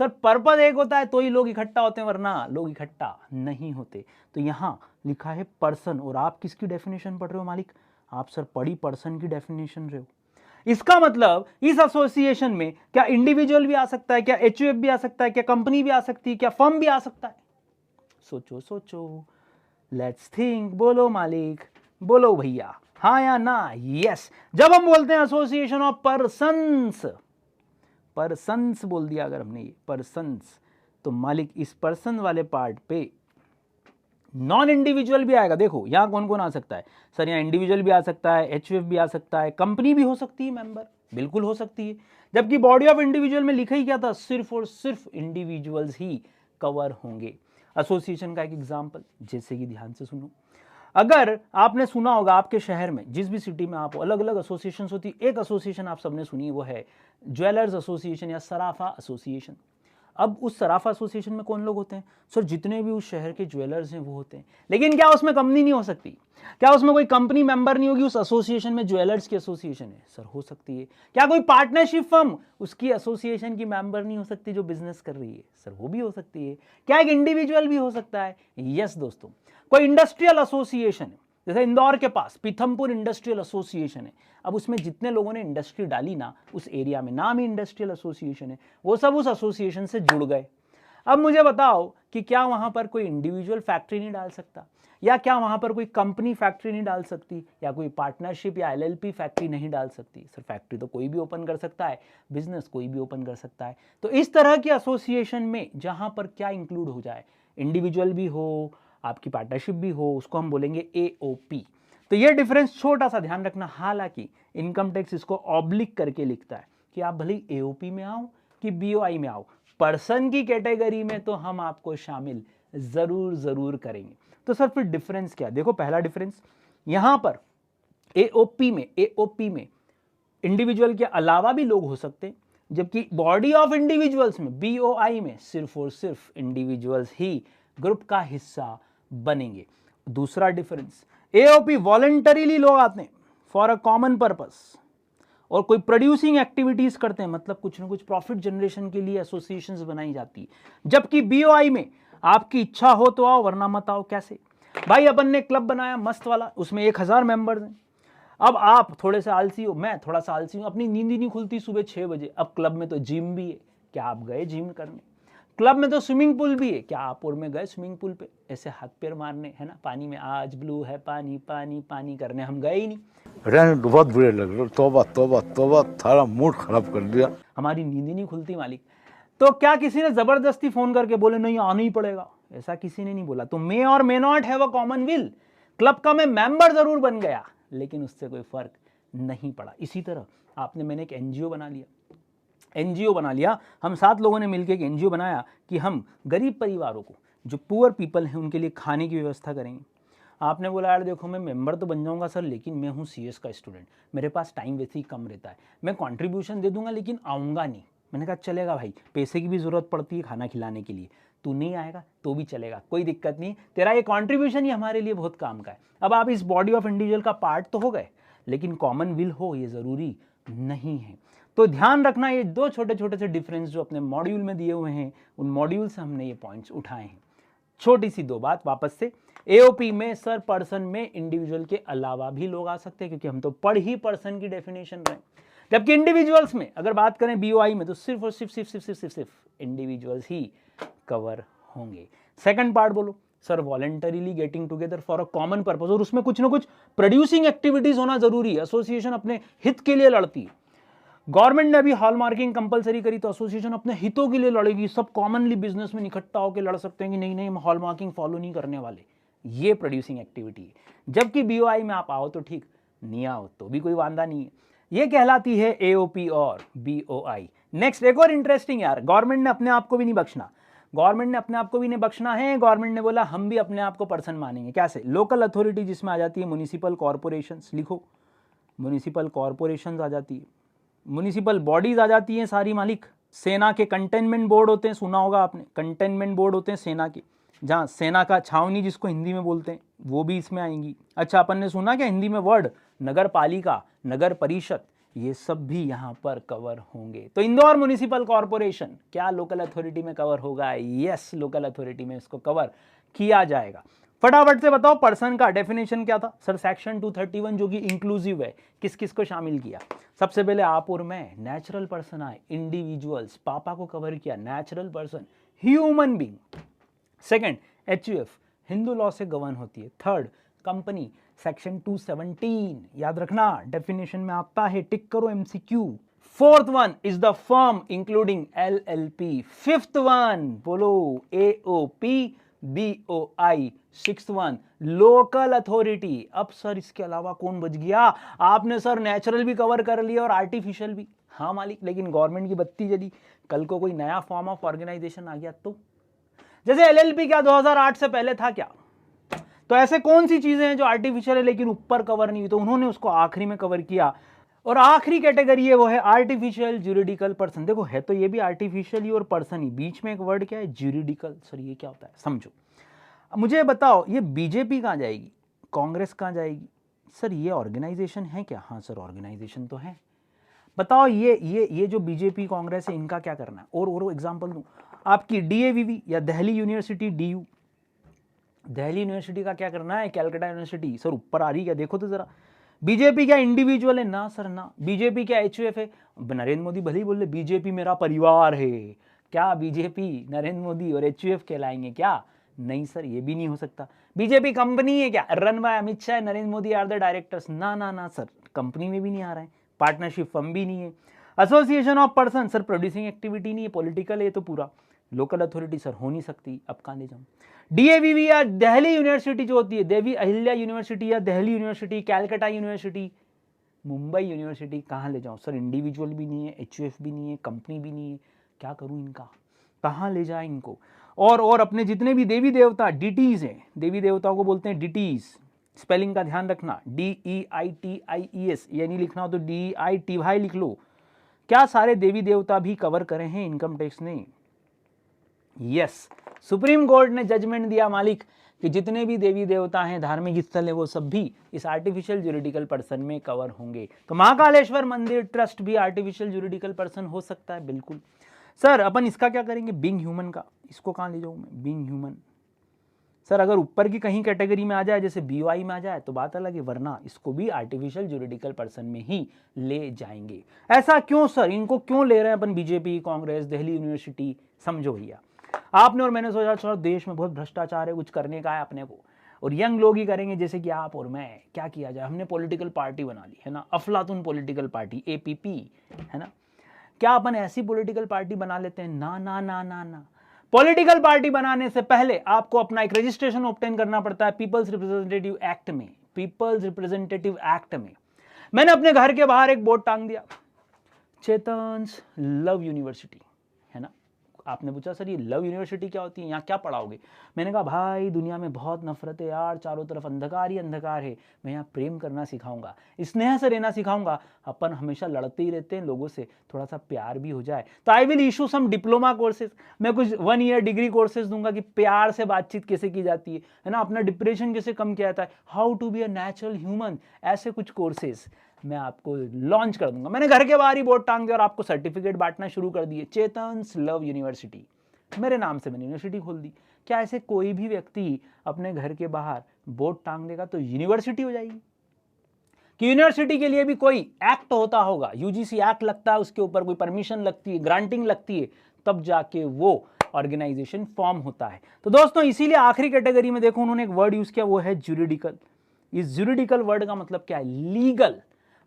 सर पर्पस एक होता है तो ही लोग इकट्ठा होते हैं, वरना लोग इकट्ठा नहीं होते। तो यहाँ लिखा है पर्सन, और आप किसकी डेफिनेशन पढ़ रहे हो मालिक, आप सर पढ़ी पर्सन की डेफिनेशन रहे हो। इसका मतलब इस एसोसिएशन में क्या इंडिविजुअल भी आ सकता है, क्या HUF भी आ सकता है, क्या कंपनी भी आ सकती है, क्या फर्म भी आ सकता है। सोचो, लेट्स थिंक, बोलो मालिक, बोलो भैया, हाँ या ना। यस, जब हम बोलते हैं एसोसिएशन ऑफ पर्सन्स बोल दिया अगर हमने ये पर्सन्स, तो मालिक इस पर्सन वाले पार्ट पे नॉन इंडिविजुअल भी आएगा। देखो यहां कौन कौन आ सकता है सर, यहाँ इंडिविजुअल भी आ सकता है, HUF भी आ सकता है, कंपनी भी हो सकती है, मेंबर बिल्कुल हो सकती है। जबकि बॉडी ऑफ इंडिविजुअल में लिखा ही क्या था, सिर्फ और सिर्फ इंडिविजुअल्स ही कवर होंगे। एसोसिएशन का एक एग्जांपल, जैसे कि ध्यान से सुनो, अगर आपने सुना होगा आपके शहर में जिस भी सिटी में आप, अलग अलग एसोसिएशन होती, एक एसोसिएशन आप सबने सुनी, वो है ज्वेलर्स एसोसिएशन या सराफा एसोसिएशन। अब उस सराफा एसोसिएशन में कौन लोग होते हैं सर, जितने भी उस शहर के ज्वेलर्स हैं वो होते हैं। लेकिन क्या उसमें कंपनी नहीं हो सकती, क्या उसमें कोई कंपनी मेंबर नहीं होगी उस एसोसिएशन में, ज्वेलर्स की एसोसिएशन है सर, हो सकती है। क्या कोई पार्टनरशिप फर्म उसकी एसोसिएशन की मेंबर नहीं हो सकती जो बिजनेस कर रही है सर, वो भी हो सकती है। क्या एक इंडिविजुअल भी हो सकता है, यस दोस्तों। कोई इंडस्ट्रियल एसोसिएशन है, जैसे इंदौर के पास पीथमपुर इंडस्ट्रियल एसोसिएशन है, अब उसमें जितने लोगों ने इंडस्ट्री डाली ना उस एरिया में, नाम ही इंडस्ट्रियल एसोसिएशन है, वो सब उस एसोसिएशन से जुड़ गए। अब मुझे बताओ कि क्या वहां पर कोई इंडिविजुअल फैक्ट्री नहीं डाल सकता, या क्या वहां पर कोई कंपनी फैक्ट्री नहीं डाल सकती, या कोई पार्टनरशिप या LLP फैक्ट्री नहीं डाल सकती सर, फैक्ट्री तो कोई भी ओपन कर सकता है, बिजनेस कोई भी ओपन कर सकता है। तो इस तरह की एसोसिएशन में जहां पर क्या इंक्लूड हो जाए, इंडिविजुअल भी हो, आपकी पार्टनरशिप भी हो, उसको हम बोलेंगे AOP। तो ये डिफरेंस छोटा सा ध्यान रखना। हालांकि इनकम टैक्स इसको ऑब्लिक करके लिखता है कि आप भले AOP में आओ कि BOI में आओ, पर्सन की कैटेगरी में तो हम आपको शामिल जरूर करेंगे। तो सर फिर डिफरेंस क्या? देखो पहला डिफरेंस यहां पर AOP में इंडिविजुअल के अलावा भी लोग हो सकते हैं, जबकि बॉडी ऑफ इंडिविजुअल्स में BOI में सिर्फ और सिर्फ इंडिविजुअल्स ही ग्रुप का हिस्सा बनेंगे। दूसरा डिफरेंस, AOP वॉलंटरीली लोग आते हैं फॉर अ कॉमन पर्पस और कोई प्रोड्यूसिंग एक्टिविटीज करते हैं, मतलब कुछ ना कुछ प्रॉफिट जनरेशन के लिए एसोसिएशंस बनाई जाती है, जबकि BOI में आपकी इच्छा हो तो आओ वरना मत आओ। कैसे भाई? अपन ने क्लब बनाया मस्त वाला, उसमें 1000 मेंबर्स हैं। अब आप थोड़े से आलसी हो, मैं थोड़ा सा आलसी हूं, अपनी नींद ही नहीं खुलती सुबह 6 बजे। अब क्लब में तो जिम भी है, क्या आप गए जिम करने? क्लब में तो स्विमिंग पूल भी है, क्या आप और में गए स्विमिंग पूल पे ऐसे हाथ पैर मारने, है ना, पानी में आज ब्लू है पानी पानी पानी करने? हम गए ही नहीं। रहने दो, बहुत बुरे लग रहे। तौबा तौबा तौबा, थारा मूड खराब कर दिया। हमारी नींद ही नहीं खुलती मालिक। तो क्या किसी ने जबरदस्ती फोन करके बोले नहीं आना ही पड़ेगा? ऐसा किसी ने नहीं बोला। तो मे और may not have a common will. Club का मैं मेंबर जरूर बन गया, लेकिन उससे कोई फर्क नहीं पड़ा। इसी तरह आपने मैंने एक एनजीओ बना लिया, हम 7 लोगों ने मिलकर एक एनजीओ बनाया कि हम गरीब परिवारों को, जो पुअर पीपल हैं, उनके लिए खाने की व्यवस्था करेंगे। आपने बोला यार देखो मैं मेंबर तो बन जाऊंगा सर, लेकिन मैं हूँ CS का स्टूडेंट, मेरे पास टाइम वैसे ही कम रहता है, मैं कंट्रीब्यूशन दे दूंगा लेकिन आऊँगा नहीं। मैंने कहा चलेगा भाई, पैसे की भी ज़रूरत पड़ती है खाना खिलाने के लिए, तू नहीं आएगा तो भी चलेगा, कोई दिक्कत नहीं, तेरा ये कंट्रीब्यूशन ही हमारे लिए बहुत काम का है। अब आप इस बॉडी ऑफ इंडिविजुअल का पार्ट तो हो गए, लेकिन कॉमन विल हो ये ज़रूरी नहीं है। तो ध्यान रखना, ये 2 छोटे छोटे से डिफरेंस जो अपने मॉड्यूल में दिए हुए हैं, उन मॉड्यूल से हमने ये पॉइंट्स उठाए हैं। छोटी सी 2 बात वापस से, AOP में सर पर्सन में इंडिविजुअल के अलावा भी लोग आ सकते हैं, क्योंकि हम तो पढ़ ही पर्सन की डेफिनेशन रहे। जबकि इंडिविजुअल्स में अगर बात करें BOI में, तो सिर्फ और सिर्फ इंडिविजुअल्स ही कवर होंगे। सेकंड पार्ट बोलो sir, voluntarily getting together for a common purpose, और उसमें कुछ ना कुछ प्रोड्यूसिंग एक्टिविटीज होना जरूरी है। एसोसिएशन अपने हित के लिए लड़ती है। गवर्नमेंट ने अभी हॉलमार्किंग कंपलसरी करी, तो एसोसिएशन अपने हितों के लिए लड़ेगी। सब कॉमनली बिजनेस में इकट्ठा होकर लड़ सकते हैं कि नहीं हम हॉलमार्किंग फॉलो नहीं करने वाले। ये प्रोड्यूसिंग एक्टिविटी है। जबकि BOI में आप आओ तो ठीक, नहीं आओ तो भी कोई वांदा नहीं है। ये कहलाती है AOP और BOI। नेक्स्ट एक और इंटरेस्टिंग यार, गवर्नमेंट ने अपने आप को भी नहीं बख्शना। गवर्नमेंट ने बोला हम भी अपने आप को पर्सन मानेंगे। कैसे? लोकल अथॉरिटी जिसमें आ जाती है म्युनिसिपल कॉर्पोरेशंस, लिखो म्युनिसिपल कॉर्पोरेशंस आ जाती है, म्युनिसिपल बॉडीज आ जाती हैं सारी मालिक। सेना के कंटेनमेंट बोर्ड होते हैं, सुना होगा आपने, कंटेनमेंट बोर्ड होते हैं सेना के, जहाँ सेना का छावनी जिसको हिंदी में बोलते हैं, वो भी इसमें आएंगी। अच्छा अपन ने सुना क्या हिंदी में वर्ड नगर पालिका, नगर परिषद, ये सब भी यहाँ पर कवर होंगे। तो इंदौर म्युनिसिपल कॉर्पोरेशन क्या लोकल अथॉरिटी में कवर होगा? यस, लोकल अथॉरिटी में इसको कवर किया जाएगा। फटाफट से बताओ पर्सन का डेफिनेशन क्या था? सर सेक्शन 231 जो कि इंक्लूसिव है, किस किस को शामिल किया? सबसे पहले आप और मैं, नेचुरल पर्सन आए, इंडिविजुअल्स, पापा को कवर किया, natural person, human being. Second HUF, Hindu law से गवर्न होती है। थर्ड कंपनी, सेक्शन 217, याद रखना डेफिनेशन में आता है, टिक करो MCQ। Fourth one is the firm including LLP। Fifth one बोलो AOP BOI। Sixth one local authority. अब सर इसके अलावा कौन बच गया? आपने सर नेचुरल भी कवर कर लिया और आर्टिफिशियल भी। हाँ मालिक, लेकिन गवर्नमेंट की बत्ती जली, कल को कोई नया फॉर्म ऑफ ऑर्गेनाइजेशन आ गया तो? जैसे LLP क्या 2008 से पहले था क्या? तो ऐसे कौन सी चीजें हैं जो आर्टिफिशियल है लेकिन ऊपर कवर नहीं हुई, तो उन्होंने उसको आखिरी में कवर किया। और आखिरी कैटेगरी है वो है आर्टिफिशियल ज्यूरिडिकल पर्सन। देखो है तो ये भी आर्टिफिशियल ही और पर्सन ही, बीच में एक वर्ड क्या है? ज्यूरिडिकल। सर ये क्या होता है समझो। मुझे बताओ ये BJP कहाँ जाएगी, कांग्रेस कहाँ जाएगी? सर ये ऑर्गेनाइजेशन है क्या? हाँ सर ऑर्गेनाइजेशन तो है। बताओ ये जो BJP कांग्रेस है इनका क्या करना है? और एग्जांपल दूं, आपकी DAVV या Delhi university DU, Delhi university का क्या करना है? कैलकाटा यूनिवर्सिटी। सर ऊपर आ रही क्या? देखो तो जरा। BJP क्या इंडिविजुअल है? ना सर ना। BJP क्या HUF है? नरेंद्र मोदी भले ही बोल रहे BJP मेरा परिवार है, क्या BJP नरेंद्र मोदी और HUF कहलाएंगे क्या? नहीं सर ये भी नहीं हो सकता। BJP कंपनी है क्या? Run by Amit Shah, Narendra Modi are the directors. ना ना ना सर, कंपनी में भी नहीं आ रहा है, पार्टनरशिप फर्म भी नहीं है। Association of person, sir producing activity नहीं है, पॉलिटिकल है तो पूरा। लोकल अथॉरिटी सर हो नहीं सकती, अब कहाँ ले जाऊँ? DAVV या दिल्ली यूनिवर्सिटी जो होती है, देवी अहिल्या यूनिवर्सिटी या Delhi university, Calcutta university, Mumbai university, कहाँ ले जाऊँ सर? इंडिविजुअल भी नहीं है, HUF भी नहीं है, कंपनी भी नहीं है, क्या करूँ इनका, कहाँ ले जाए इनको? और अपने जितने भी देवी देवता डिटीज हैं, देवी देवताओं को बोलते हैं डिटीज, स्पेलिंग का ध्यान रखना, DEITIES, ये नहीं लिखना हो तो DEITY लिख लो। क्या सारे देवी देवता भी कवर करे हैं इनकम टैक्स ने? यस, सुप्रीम कोर्ट ने जजमेंट दिया मालिक कि जितने भी देवी देवता हैं, धार्मिक स्थल है, वो सब भी इस आर्टिफिशियल जुरिडिकल पर्सन में कवर होंगे। तो महाकालेश्वर मंदिर ट्रस्ट भी आर्टिफिशियल जुरिडिकल पर्सन हो सकता है, बिल्कुल। सर अपन इसका क्या करेंगे, बीइंग ह्यूमन का, इसको कहाँ ले जाऊँ मैं, बीइंग ह्यूमन? सर अगर ऊपर की कहीं कैटेगरी में आ जाए, जैसे BOI में आ जाए तो बात अलग है, वरना इसको भी आर्टिफिशियल जुरिडिकल पर्सन में ही ले जाएंगे। ऐसा क्यों सर, इनको क्यों ले रहे हैं अपन, बीजेपी, कांग्रेस, दिल्ली यूनिवर्सिटी? समझो भैया, आपने और मैंने सोचा चलो देश में बहुत भ्रष्टाचार है, कुछ करने का है अपने को, और यंग लोग ही करेंगे जैसे कि आप और मैं। क्या किया जाए, हमने पॉलिटिकल पार्टी बना ली है ना, अफलातून पॉलिटिकल पार्टी, APP, है ना। क्या अपन ऐसी पॉलिटिकल पार्टी बना लेते हैं? ना ना ना ना ना, पॉलिटिकल पार्टी बनाने से पहले आपको अपना एक रजिस्ट्रेशन ऑब्टेन करना पड़ता है पीपल्स रिप्रेजेंटेटिव एक्ट में। पीपल्स रिप्रेजेंटेटिव एक्ट में मैंने अपने घर के बाहर एक बोर्ड टांग दिया, चेतन्स लव यूनिवर्सिटी, है ना। आपने पूछा सर ये लव यूनिवर्सिटी क्या होती है, यहाँ क्या पढ़ाओगे? मैंने कहा भाई दुनिया में बहुत नफरत है यार, चारों तरफ अंधकार ही अंधकार है, मैं यहाँ प्रेम करना सिखाऊंगा, स्नेह से रहना सिखाऊंगा। अपन हमेशा लड़ते ही रहते हैं लोगों से, थोड़ा सा प्यार भी हो जाए। तो I will issue some diploma courses, मैं कुछ 1 ईयर डिग्री कोर्सेज दूंगा कि प्यार से बातचीत कैसे की जाती है ना, अपना डिप्रेशन कैसे कम किया जाता है, how to be a natural human, ऐसे कुछ कोर्सेज मैं आपको लॉन्च कर दूंगा। मैंने घर के बाहर ही बोर्ड टांग दिया और आपको सर्टिफिकेट बांटना शुरू कर दिए, चेतन्स लव यूनिवर्सिटी, मेरे नाम से मैंने यूनिवर्सिटी खोल दी। क्या ऐसे कोई भी व्यक्ति अपने घर के बाहर बोर्ड टांग देगा तो यूनिवर्सिटी हो जाएगी? कि यूनिवर्सिटी के लिए भी कोई एक्ट होता होगा, UGC एक्ट लगता है, उसके ऊपर कोई परमिशन लगती है, ग्रांटिंग लगती है, तब जाके वो ऑर्गेनाइजेशन फॉर्म होता है। तो दोस्तों इसीलिए आखिरी कैटेगरी में देखो उन्होंने एक वर्ड यूज किया, वो है ज्यूरिडिकल। इस ज्यूरिडिकल वर्ड का मतलब क्या है? लीगल।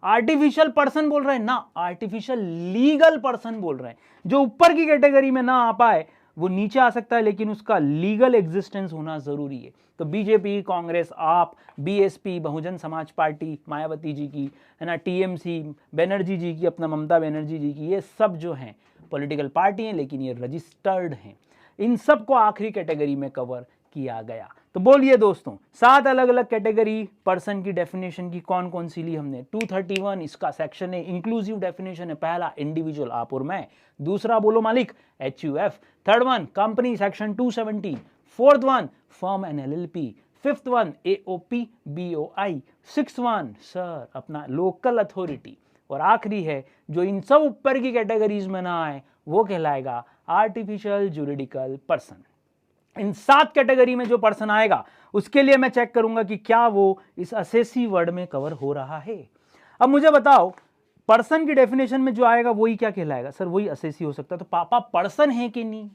आर्टिफिशियल पर्सन बोल रहे हैं ना, आर्टिफिशियल लीगल पर्सन बोल रहे हैं। जो ऊपर की कैटेगरी में ना आ पाए वो नीचे आ सकता है, लेकिन उसका लीगल एग्जिस्टेंस होना जरूरी है। तो बीजेपी, कांग्रेस, आप, BSP, बहुजन समाज पार्टी मायावती जी की, है ना, TMC बनर्जी जी की, अपना ममता बनर्जी जी की, ये सब जो हैं पॉलिटिकल पार्टी हैं, लेकिन ये रजिस्टर्ड हैं। इन सब को आखिरी कैटेगरी में कवर किया गया। तो बोलिए दोस्तों, 7 अलग अलग कैटेगरी पर्सन की डेफिनेशन की कौन कौन सी ली हमने? 231 इसका सेक्शन है, इंक्लूसिव डेफिनेशन है। पहला इंडिविजुअल, आप और मैं। दूसरा बोलो मालिक, HUF। Third one company, section 270। Fourth one firm and LLP। Fifth one AOP BOI। Sixth one sir अपना लोकल अथॉरिटी। और आखिरी है जो इन सब ऊपर की कैटेगरीज में ना आए वो कहलाएगा आर्टिफिशियल जुरिडिकल पर्सन। इन 7 कैटेगरी में जो पर्सन आएगा उसके लिए मैं चेक करूंगा कि क्या वो इस असेसी वर्ड में कवर हो रहा है। अब मुझे बताओ, पर्सन की डेफिनेशन में जो आएगा वही क्या कहलाएगा? सर वही असेसी हो सकता है। तो पापा पर्सन है कि नहीं?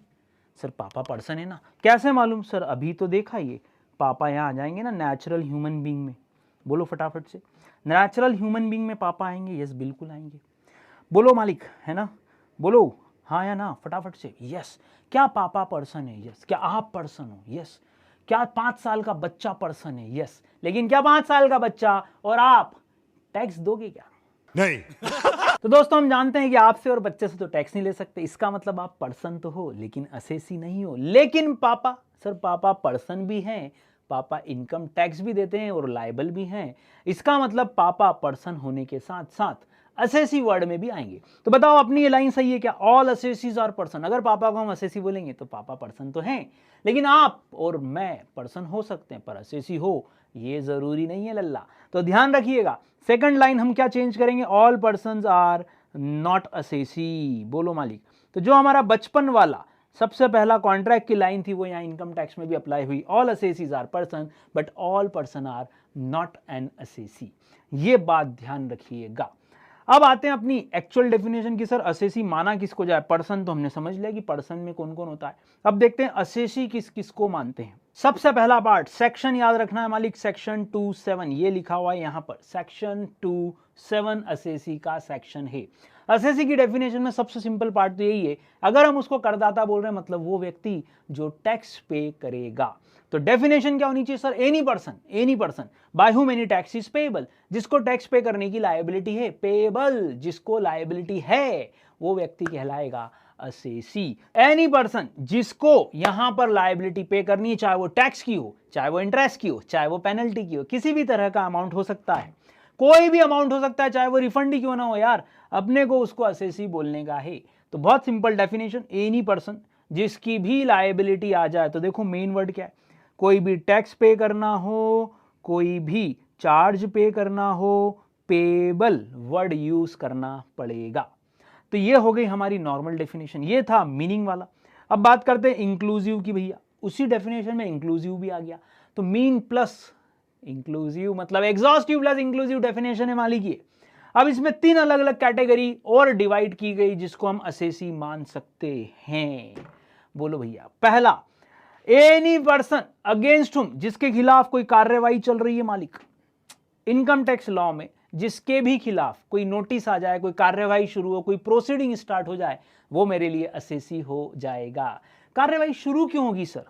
सर पापा पर्सन है ना। कैसे मालूम? सर अभी तो देखा ये, पापा यहाँ आ जाएंगे ना नेचुरल ह्यूमन बींग में। बोलो फटाफट से, नेचुरल ह्यूमन बींग में पापा आएंगे? यस बिल्कुल आएंगे। बोलो मालिक, है ना, बोलो हाँ या ना फटाफट से। यस। क्या पापा पर्सन है? यस। क्या आप पर्सन हो? यस। क्या 5 साल का बच्चा पर्सन है? यस। लेकिन क्या 5 साल का बच्चा और आप टैक्स दोगे क्या? नहीं। तो दोस्तों हम जानते हैं कि आपसे और बच्चे से तो टैक्स नहीं ले सकते, इसका मतलब आप पर्सन तो हो लेकिन असेसी नहीं हो। लेकिन पापा, सर पापा पर्सन भी हैं, पापा इनकम टैक्स भी देते हैं और लायबल भी हैं। इसका मतलब पापा पर्सन होने के साथ साथ असेसी वर्ड में भी आएंगे। तो बताओ अपनी ये लाइन सही है क्या? All assessees are person. अगर पापा को हम असेसी बोलेंगे तो पापा पर्सन तो हैं, लेकिन आप और मैं पर्सन हो सकते हैं, पर असेसी हो ये जरूरी नहीं है लल्ला। तो ध्यान रखिएगा, सेकंड लाइन हम क्या चेंज करेंगे? All persons are not assessee. बोलो मालिक। तो जो हमारा बचपन वाला सबसे पहला कॉन्ट्रैक्ट की लाइन थी वो यहाँ इनकम टैक्स में भी अप्लाई हुई। All assessees are person but all person are not an assessee. ये बात ध्यान रखिएगा। अब आते हैं अपनी एक्चुअल डेफिनेशन की। सर असेसी माना किसको जाए? पर्सन तो हमने समझ लिया कि पर्सन में कौन कौन होता है। अब देखते हैं असेसी किस किस को मानते हैं। सबसे पहला पार्ट, सेक्शन याद रखना है मालिक, सेक्शन 27 ये लिखा हुआ है यहां पर, सेक्शन 27 असेसी का सेक्शन है। असेसी की डेफिनेशन में सबसे सिंपल पार्ट तो यही है, अगर हम उसको करदाता बोल रहे हैं मतलब वो व्यक्ति जो टैक्स पे करेगा। तो डेफिनेशन क्या होनी चाहिए sir? Any person by whom any tax is payable, जिसको टैक्स पे करने की लायबिलिटी है, पेएबल जिसको लायबिलिटी है वो व्यक्ति कहलाएगा असेसी। एनी पर्सन जिसको यहां पर लायबिलिटी पे करनी है, चाहे वो टैक्स की हो, चाहे वो इंटरेस्ट की हो, चाहे वो पेनल्टी की हो, किसी भी तरह का अमाउंट हो सकता है, कोई भी अमाउंट हो सकता है, चाहे वो रिफंड ही क्यों ना हो यार, अपने को उसको असेसी बोलने का है। तो बहुत सिंपल डेफिनेशन, एनी पर्सन जिसकी भी लायबिलिटी आ जाए। तो देखो मेन वर्ड क्या है, कोई भी टैक्स पे करना हो, कोई भी चार्ज पे करना हो, पेबल वर्ड यूज करना पड़ेगा। तो ये हो गई हमारी नॉर्मल डेफिनेशन, ये था मीनिंग वाला। अब बात करते हैं इंक्लूसिव की भैया, उसी डेफिनेशन में इंक्लूसिव भी आ गया। तो मीन प्लस इंक्लूसिव मतलब एग्जॉस्टिव प्लस इंक्लूसिव डेफिनेशन है मालिक ये। अब इसमें 3 अलग अलग कैटेगरी और डिवाइड की गई जिसको हम असेसी मान सकते हैं। बोलो भैया, पहला, एनी पर्सन अगेंस्ट हुम, जिसके खिलाफ कोई कार्रवाई चल रही है मालिक, इनकम टैक्स लॉ में जिसके भी खिलाफ कोई नोटिस आ जाए, कोई कार्रवाई शुरू हो, कोई प्रोसीडिंग स्टार्ट हो जाए, वो मेरे लिए असेसी हो जाएगा। कार्रवाई शुरू क्यों होगी सर?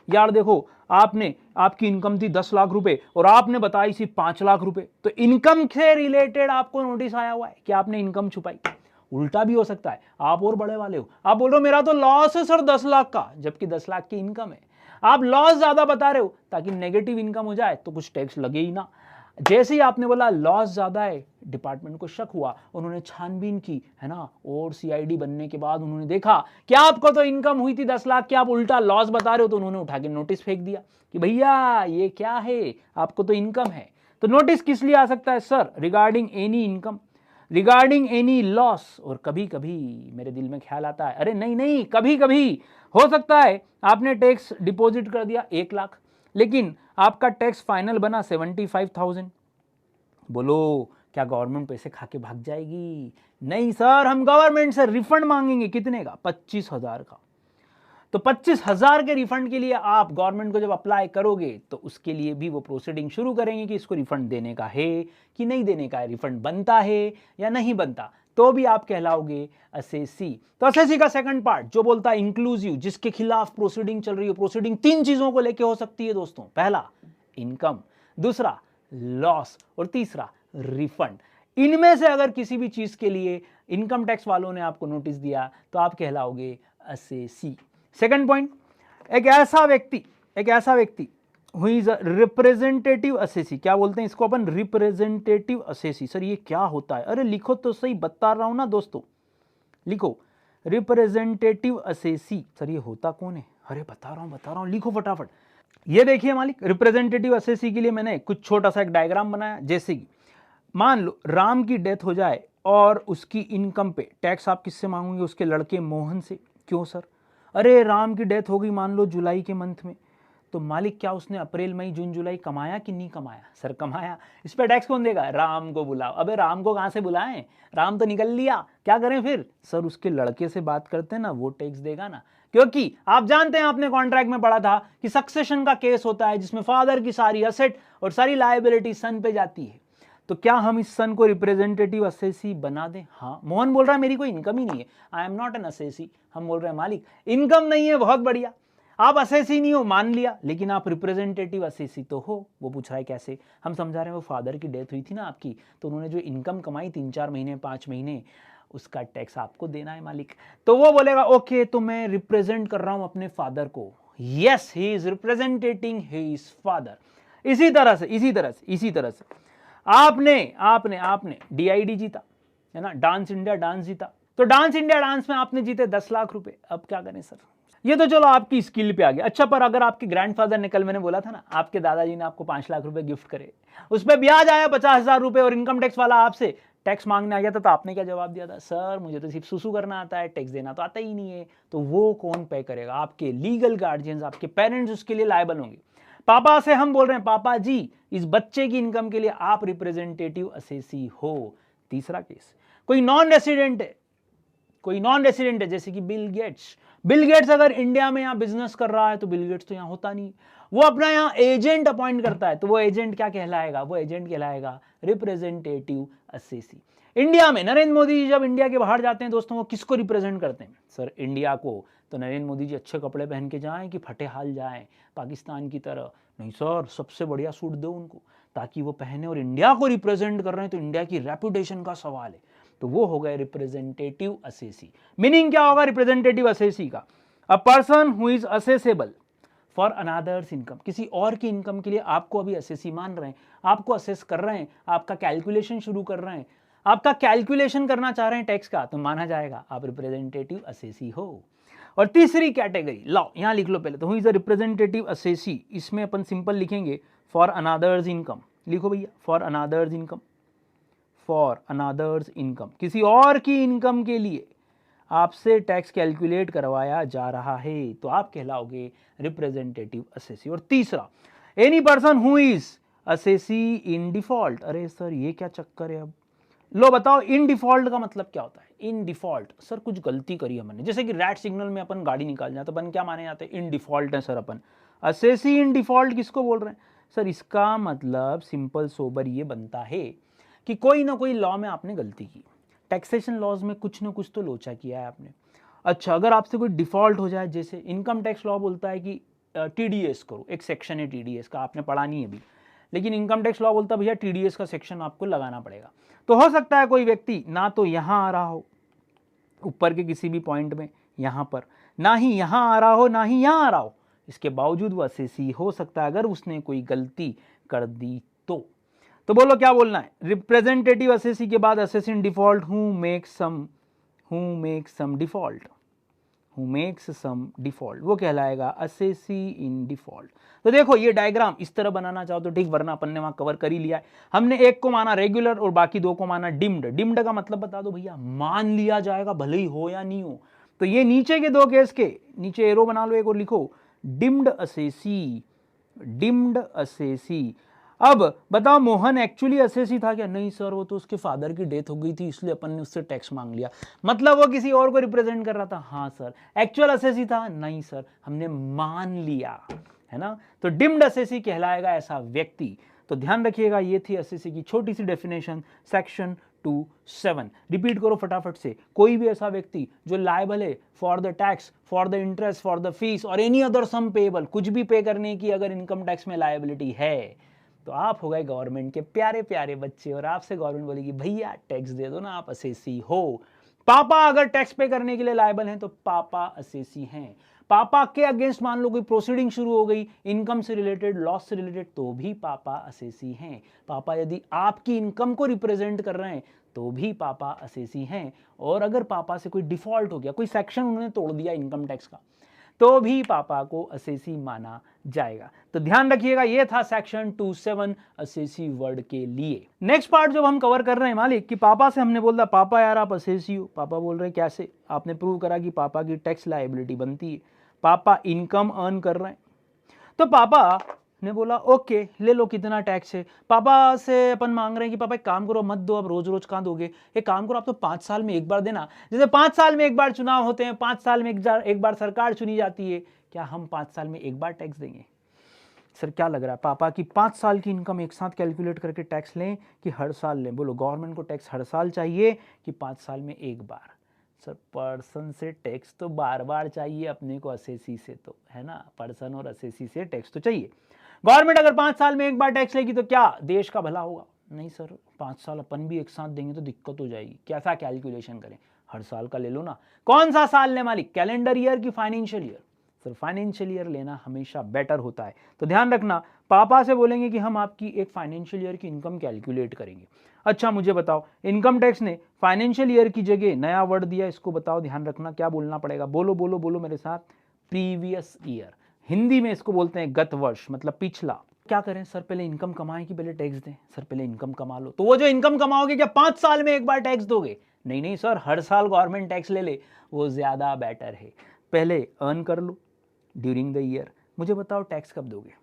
यार देखो, आपने, आपकी इनकम थी 10 लाख रुपए और आपने बताई थी 5 लाख रुपए, तो इनकम से रिलेटेड आपको नोटिस आया हुआ है कि आपने इनकम छुपाई। उल्टा भी हो सकता है, आप और बड़े वाले हो, आप बोल रहे हो मेरा तो लॉस है सर 10 लाख का, जबकि 10 लाख की इनकम है। आप लॉस ज्यादा बता रहे हो ताकि नेगेटिव इनकम हो जाए तो कुछ टैक्स लगे ही ना। जैसे ही आपने बोला लॉस ज्यादा है, डिपार्टमेंट को शक हुआ, उन्होंने छानबीन की, है ना, और सीआईडी बनने के बाद उन्होंने देखा कि आपको तो इनकम हुई थी 10 लाख की, आप उल्टा लॉस बता रहे हो, तो उन्होंने उठा के नोटिस फेंक दिया कि भैया ये क्या है, आपको तो इनकम है। तो नोटिस किस लिए आ सकता है sir? Regarding any income, regarding any loss. और कभी कभी मेरे दिल में ख्याल आता है, अरे नहीं, कभी कभी हो सकता है आपने टैक्स डिपॉजिट कर दिया 1 लाख, लेकिन आपका टैक्स फाइनल बना 75,000। बोलो क्या गवर्नमेंट पैसे खा के भाग जाएगी? नहीं सर, हम गवर्नमेंट से रिफंड मांगेंगे। कितने का? 25,000 का। तो 25,000 के रिफंड के लिए आप गवर्नमेंट को जब अप्लाई करोगे तो उसके लिए भी वो प्रोसीडिंग शुरू करेंगे कि इसको रिफंड देने का है कि नहीं देने का है, रिफंड बनता है या नहीं बनता, तो भी आप कहलाओगे असेसी। तो असेसी का सेकंड पार्ट जो बोलता है इंक्लूसिव, जिसके खिलाफ प्रोसीडिंग चल रही है। प्रोसीडिंग 3 चीजों को लेके हो सकती है दोस्तों, पहला इनकम, दूसरा लॉस और तीसरा रिफंड। इनमें से अगर किसी भी चीज के लिए इनकम टैक्स वालों ने आपको नोटिस दिया तो आप कहलाओगे असेसी। सेकंड पॉइंट, एक ऐसा व्यक्ति हु इज रिप्रेजेंटेटिव असेसी। क्या बोलते हैं इसको अपन? Representative assessee. सर ये क्या होता है? अरे लिखो तो सही, बता रहा हूं ना दोस्तों, लिखो रिप्रेजेंटेटिव असेसी। सर ये होता कौन है? अरे बता रहा हूं, लिखो फटाफट। ये देखिए मालिक, रिप्रेजेंटेटिव असेसी के लिए मैंने कुछ छोटा सा एक डायग्राम बनाया। जैसे कि मान लो राम की डेथ हो जाए और उसकी इनकम पे टैक्स आप किससे मांगोगे? उसके लड़के मोहन से। क्यों सर? अरे राम की डेथ हो गई मान लो जुलाई के मंथ में, तो मालिक क्या उसने अप्रैल मई जून जुलाई कमाया कि नहीं कमाया? सर कमाया। इस पे टैक्स कौन देगा? राम को बुलाओ। अबे राम को कहां से बुलाएं, राम तो निकल लिया, क्या करें फिर? सर उसके लड़के से बात करते हैं ना, वो टैक्स देगा ना। क्योंकि आप जानते हैं, आपने कॉन्ट्रैक्ट में पढ़ा था कि सक्सेशन का केस होता है जिसमें फादर की सारी असेट और सारी लायबिलिटी सन पे जाती है। तो क्या हम इस सन को रिप्रेजेंटेटिव असेसी बना दें? हाँ, मोहन बोल रहा है मेरी कोई इनकम ही नहीं है, I am not an assessee. हम बोल रहे हैं मालिक इनकम नहीं है, बहुत बढ़िया, आप असेसी नहीं हो मान लिया, लेकिन आप रिप्रेजेंटेटिव असेसी तो हो। वो पूछ रहा है कैसे? हम समझा रहे हैं वो फादर की डेथ हुई थी ना आपकी, तो उन्होंने जो इनकम कमाई 3-4 महीने 5 महीने, उसका टैक्स आपको देना है मालिक। तो वो बोलेगा ओके, तो मैं रिप्रेजेंट कर रहा हूं अपने फादर को। Yes, he is representing his father. इसी तरह से आपने डीआईडी जीता, है ना, डांस इंडिया डांस जीता, तो डांस इंडिया डांस में आपने जीते 10 लाख रुपए। अब क्या करें सर? ये तो चलो आपकी स्किल पे आ गया। अच्छा, पर अगर आपके ग्रैंडफादर ने, कल मैंने बोला था ना, आपके दादाजी ने आपको 5 लाख रुपए गिफ्ट करे, उस पर ब्याज आया 50,000 रुपए और इनकम टैक्स वाला आपसे टैक्स मांगने आ गया था, तो आपने क्या जवाब दिया था? सर मुझे तो सिर्फ सुसु करना आता है, टैक्स देना तो आता ही नहीं है। तो वो कौन पे करेगा? आपके लीगल गार्जियंस, आपके पेरेंट्स उसके लिए लायबल होंगे। पापा से हम बोल रहे हैं पापा जी इस बच्चे की इनकम के लिए आप रिप्रेजेंटेटिव असेसी हो। तीसरा केस, कोई नॉन रेसिडेंट है, जैसे कि बिल गेट्स अगर इंडिया में यहां बिजनेस कर रहा है, तो बिल गेट्स तो यहां होता नहीं, वो अपना यहाँ एजेंट अपॉइंट करता है, तो वो एजेंट क्या कहलाएगा, वो एजेंट कहलाएगा रिप्रेजेंटेटिव असेसी। इंडिया में नरेंद्र मोदी जी जब इंडिया के बाहर जाते हैं दोस्तों, वो किसको रिप्रेजेंट करते हैं, सर इंडिया को। तो नरेंद्र मोदी जी अच्छे कपड़े पहन के जाएं कि फटे हाल जाएं पाकिस्तान की तरह, नहीं सर, सबसे बढ़िया सूट दो उनको ताकि वो पहने और इंडिया को रिप्रेजेंट कर रहे हैं, तो इंडिया की रेपुटेशन का सवाल है। तो वो हो गए रिप्रेजेंटेटिव असेसी। मीनिंग क्या होगा रिप्रेजेंटेटिव असेसी का, a person who is accessible for another's income, किसी और की इनकम के लिए आपको अभी असेसी मान रहे हैं, आपको असेस कर रहे हैं, आपका कैलकुलेशन शुरू कर रहे हैं, आपका कैलकुलेशन करना चाह रहे हैं टैक्स का, तो माना जाएगा आप रिप्रेजेंटेटिव असेसी हो। और तीसरी कैटेगरी लाओ यहां लिख लो पहले, तो who is a representative assessee, इसमें अपन सिंपल लिखेंगे फॉर अनदर्स इनकम, लिखो भैया for another's income, for another's income, किसी और की इनकम के लिए आपसे टैक्स कैलकुलेट करवाया जा रहा है, तो आप कहलाओगे रिप्रेजेंटेटिव असेसी। और तीसरा, any person who is assessee in default. अरे सर ये क्या चक्कर है, अब लो बताओ इन डिफॉल्ट का मतलब क्या होता है। इन डिफॉल्ट, सर कुछ गलती करी हमने, जैसे कि रेड सिग्नल में अपन गाड़ी निकाल जाए तो अपन क्या माने जाते हैं, इन डिफॉल्ट है sir upon. Assessee in default किसको बोल रहे हैं सर, इसका मतलब सिंपल सोबर ये बनता है कि कोई ना कोई लॉ में आपने गलती की, टैक्सेशन लॉज में कुछ ना कुछ तो लोचा किया है आपने। अच्छा, अगर आपसे कोई डिफॉल्ट हो जाए, जैसे इनकम टैक्स लॉ बोलता है कि टीडीएस करो, एक सेक्शन है टीडीएस का, आपने पढ़ा नहीं है अभी, लेकिन इनकम टैक्स लॉ बोलता है भैया टीडीएस का सेक्शन आपको लगाना पड़ेगा। तो हो सकता है कोई व्यक्ति ना तो यहाँ आ रहा हो ऊपर के किसी भी पॉइंट में, यहाँ पर ना ही यहाँ आ रहा हो, ना ही यहाँ आ रहा हो, इसके बावजूद वो असेसी हो सकता है अगर उसने कोई गलती कर दी तो बोलो क्या बोलना है, रिप्रेजेंटेटिव असेसी के बाद assessee in default who makes some default, who makes some default, वो कहलाएगा असेसी इन डिफॉल्ट। तो देखो ये डायग्राम इस तरह बनाना चाहो तो ठीक, वरना अपन ने वहां कवर कर ही लिया है। हमने एक को माना रेगुलर और बाकी दो को माना डिम्ड। डिम्ड का मतलब बता दो भैया, मान लिया जाएगा भले ही हो या नहीं हो। तो ये नीचे के दो केस के नीचे एरो बना लो एक और लिखो डिम्ड असेसी, डिम्ड असेसी। अब बताओ मोहन एक्चुअली असेसी था क्या, नहीं सर वो तो उसके फादर की डेथ हो गई थी इसलिए अपन ने उससे टैक्स मांग लिया, मतलब वो किसी और को रिप्रेजेंट कर रहा था। हाँ सर। एक्चुअल असेसी था, नहीं सर हमने मान लिया, है ना। तो डिम्ड असेसी कहलाएगा ऐसा व्यक्ति। तो ध्यान रखिएगा ये थी असेसी की छोटी सी डेफिनेशन सेक्शन 27। रिपीट करो फटाफट से, कोई भी ऐसा व्यक्ति जो लायबल है for the tax, for the interest, for the fees और एनी अदर सम पेएबल, कुछ भी पे करने की अगर इनकम टैक्स में लायबिलिटी है तो आप हो गए गवर्नमेंट के प्यारे प्यारे बच्चे और आपसे गवर्नमेंट बोलेगी भैया टैक्स दे दो ना, आप असेसी हो। पापा अगर टैक्स पे करने के लिए लायबल हैं तो पापा असेसी हैं। पापा के अगेंस्ट मान लो कोई प्रोसीडिंग शुरू हो गई इनकम से रिलेटेड, लॉस से रिलेटेड, तो भी पापा असेसी हैं। पापा यदि आपकी इनकम को रिप्रेजेंट कर रहे हैं तो भी पापा असेसी हैं। और अगर पापा से कोई डिफॉल्ट हो गया, कोई सेक्शन उन्होंने तोड़ दिया इनकम टैक्स का, तो भी पापा को असेसी माना जाएगा। तो ध्यान रखिएगा ये था सेक्शन 27 असेसी वर्ड के लिए। नेक्स्ट पार्ट जो हम कवर कर रहे हैं मालिक कि पापा से हमने बोला पापा यार आप असेसी हो। पापा बोल रहे हैं कैसे, आपने प्रूव करा कि पापा की टैक्स लायबिलिटी बनती है, पापा इनकम अर्न कर रहे हैं। तो पापा ने बोला ओके ले लो कितना टैक्स है। पापा से अपन मांग रहे हैं कि पापा एक काम करो मत दो, अब रोज रोज कहाँ दोगे, एक काम करो आप तो 5 साल में एक बार देना। जैसे 5 साल में एक बार चुनाव होते हैं, 5 साल में एक बार सरकार चुनी जाती है, क्या हम 5 साल में एक बार टैक्स देंगे? सर क्या लग रहा है पापा की 5 साल की इनकम एक साथ कैलकुलेट करके टैक्स लें कि हर साल लें? बोलो गवर्नमेंट को टैक्स हर साल चाहिए कि 5 साल में एक बार? सर पर्सन से टैक्स तो बार बार चाहिए अपने को, असेसी से तो, है ना, पर्सन और असेसी से टैक्स तो चाहिए। गवर्नमेंट अगर 5 साल में एक बार टैक्स लेगी तो क्या देश का भला होगा? नहीं सर 5 साल अपन भी एक साथ देंगे तो दिक्कत हो जाएगी। कैसा कैलकुलेशन करें? हर साल का ले लो ना। कौन सा साल ले मालिक, कैलेंडर ईयर की financial year? Sir financial year लेना हमेशा बेटर होता है। तो ध्यान रखना पापा से बोलेंगे कि हम आपकी एक फाइनेंशियल ईयर की इनकम कैलकुलेट करेंगे। अच्छा मुझे बताओ इनकम टैक्स ने फाइनेंशियल ईयर की जगह नया वर्ड दिया, इसको बताओ, ध्यान रखना क्या बोलना पड़ेगा। बोलो बोलो बोलो मेरे साथ, प्रीवियस ईयर। हिंदी में इसको बोलते हैं गत वर्ष, मतलब पिछला। क्या करें सर, पहले इनकम कमाएं कि पहले टैक्स दें? सर पहले इनकम कमा लो। तो वो जो इनकम कमाओगे क्या 5 साल में एक बार टैक्स दोगे? नहीं नहीं सर, हर साल गवर्नमेंट टैक्स ले ले, वो ज्यादा बेटर है। पहले अर्न कर लो ड्यूरिंग द ईयर। मुझे बताओ टैक्स कब दोगे?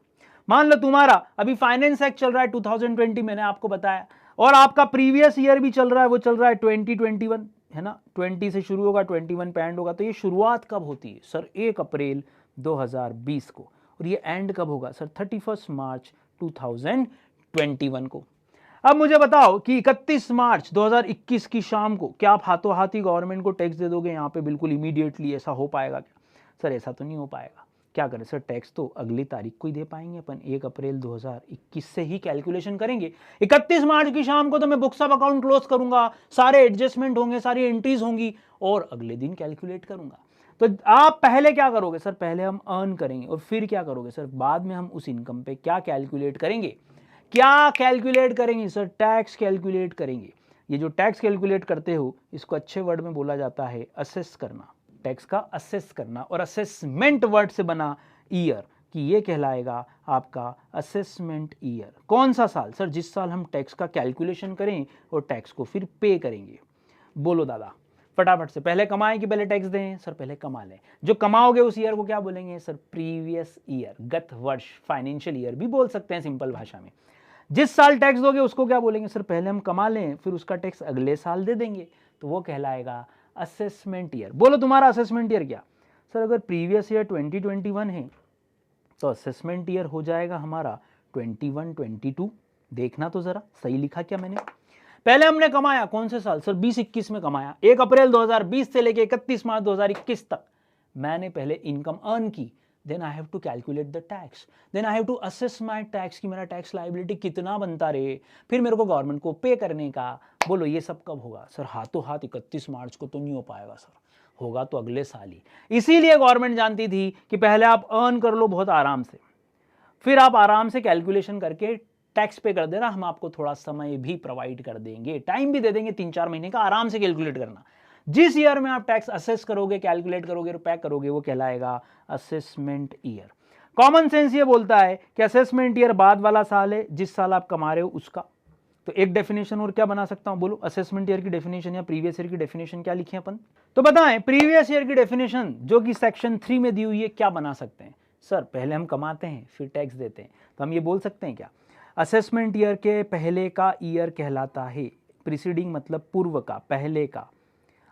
मान लो तुम्हारा अभी फाइनेंस एक्ट चल रहा है 2020, मैंने आपको बताया, और आपका प्रीवियस ईयर भी चल रहा है, वो चल रहा है 2021, है ना। 20 से शुरू होगा, 21 पे एंड होगा। तो ये शुरुआत कब होती है? सर 1 अप्रैल 2020 को। और ये एंड कब होगा सर 31 मार्च 2021 को। अब मुझे बताओ कि 31 मार्च 2021 की शाम को क्या आप हाथों हाथ ही गवर्नमेंट को टैक्स दे दोगे यहाँ पे बिल्कुल इमीडिएटली? ऐसा हो पाएगा क्या सर? ऐसा तो नहीं हो पाएगा। क्या करें सर? टैक्स तो अगली तारीख को ही दे पाएंगे अपन, 1 अप्रैल 2021 से ही कैलकुलेशन करेंगे। 31 मार्च की शाम को तो मैं बुक्स ऑफ अकाउंट क्लोज करूंगा, सारे एडजस्टमेंट होंगे, सारी एंट्रीज होंगी और अगले दिन कैलकुलेट करूंगा। तो आप पहले क्या करोगे सर? पहले हम अर्न करेंगे और फिर क्या करोगे सर? बाद में हम उस इनकम पे क्या कैलकुलेट करेंगे? क्या कैलकुलेट करेंगे सर? टैक्स कैलकुलेट करेंगे। ये जो टैक्स कैलकुलेट करते हो इसको अच्छे वर्ड में बोला जाता है असेस करना, टैक्स का असेस करना। और असेसमेंट वर्ड से बना ईयर कि ये कहलाएगा आपका असेसमेंट ईयर। कौन सा साल सर? जिस साल हम टैक्स का कैलकुलेशन करें और टैक्स को फिर पे करेंगे। बोलो दादा फटाफट से, पहले कमाएं कि पहले टैक्स दें? सर पहले कमा लें। जो कमाओगे उस ईयर को क्या बोलेंगे सर? प्रीवियस ईयर, गत वर्ष, फाइनेंशियल ईयर भी बोल सकते हैं सिंपल भाषा में। जिस साल टैक्स दोगे उसको क्या बोलेंगे सर? पहले हम कमा लें फिर उसका टैक्स अगले साल दे देंगे, तो वो कहलाएगा असेसमेंट ईयर। बोलो तुम्हारा असेसमेंट ईयर क्या सर? अगर प्रीवियस ईयर 2021 है तो असेसमेंट ईयर हो जाएगा हमारा 21-22। देखना तो जरा सही लिखा क्या मैंने? पहले हमने कमाया कौन से साल सर? 20-21 में कमाया। 1 अप्रैल 2020 से लेके 31 मार्च 2021 तक मैंने पहले इनकम अर्न की। Then I have to calculate the tax, then I have to assess my tax कि मेरा टैक्स लाइबिलिटी कितना बनता रहे, फिर मेरे को गवर्नमेंट को पे करने का। बोलो ये सब कब होगा सर? हाथों हाथ 31 मार्च को तो नहीं हो पाएगा सर, होगा तो अगले साल ही। इसीलिए गवर्नमेंट जानती थी कि पहले आप अर्न कर लो बहुत आराम से, फिर आप आराम से कैलकुलेशन करके टैक्स पे कर देना, हम आपको थोड़ा समय भी प्रोवाइड कर देंगे, टाइम भी दे देंगे 3-4 महीने का, आराम से कैलकुलेट करना। जिस ईयर में आप टैक्स असेस करोगे, कैलकुलेट करोगे और पे करोगे वो कहलाएगा असेसमेंट ईयर। कॉमन सेंस ये बोलता है कि असेसमेंट ईयर बाद वाला साल है जिस साल आप कमा रहे हो उसका। तो एक डेफिनेशन और क्या बना सकता हूं? बोलो असेसमेंट ईयर की डेफिनेशन या प्रीवियस ईयर की डेफिनेशन क्या लिखे अपन? तो बताएं प्रीवियस ईयर की डेफिनेशन जो कि सेक्शन 3 में दी हुई है क्या बना सकते हैं सर? पहले हम कमाते हैं फिर टैक्स देते हैं, तो हम ये बोल सकते हैं क्या? असेसमेंट ईयर के पहले का ईयर कहलाता है, प्रीसीडिंग मतलब पूर्व का, पहले का।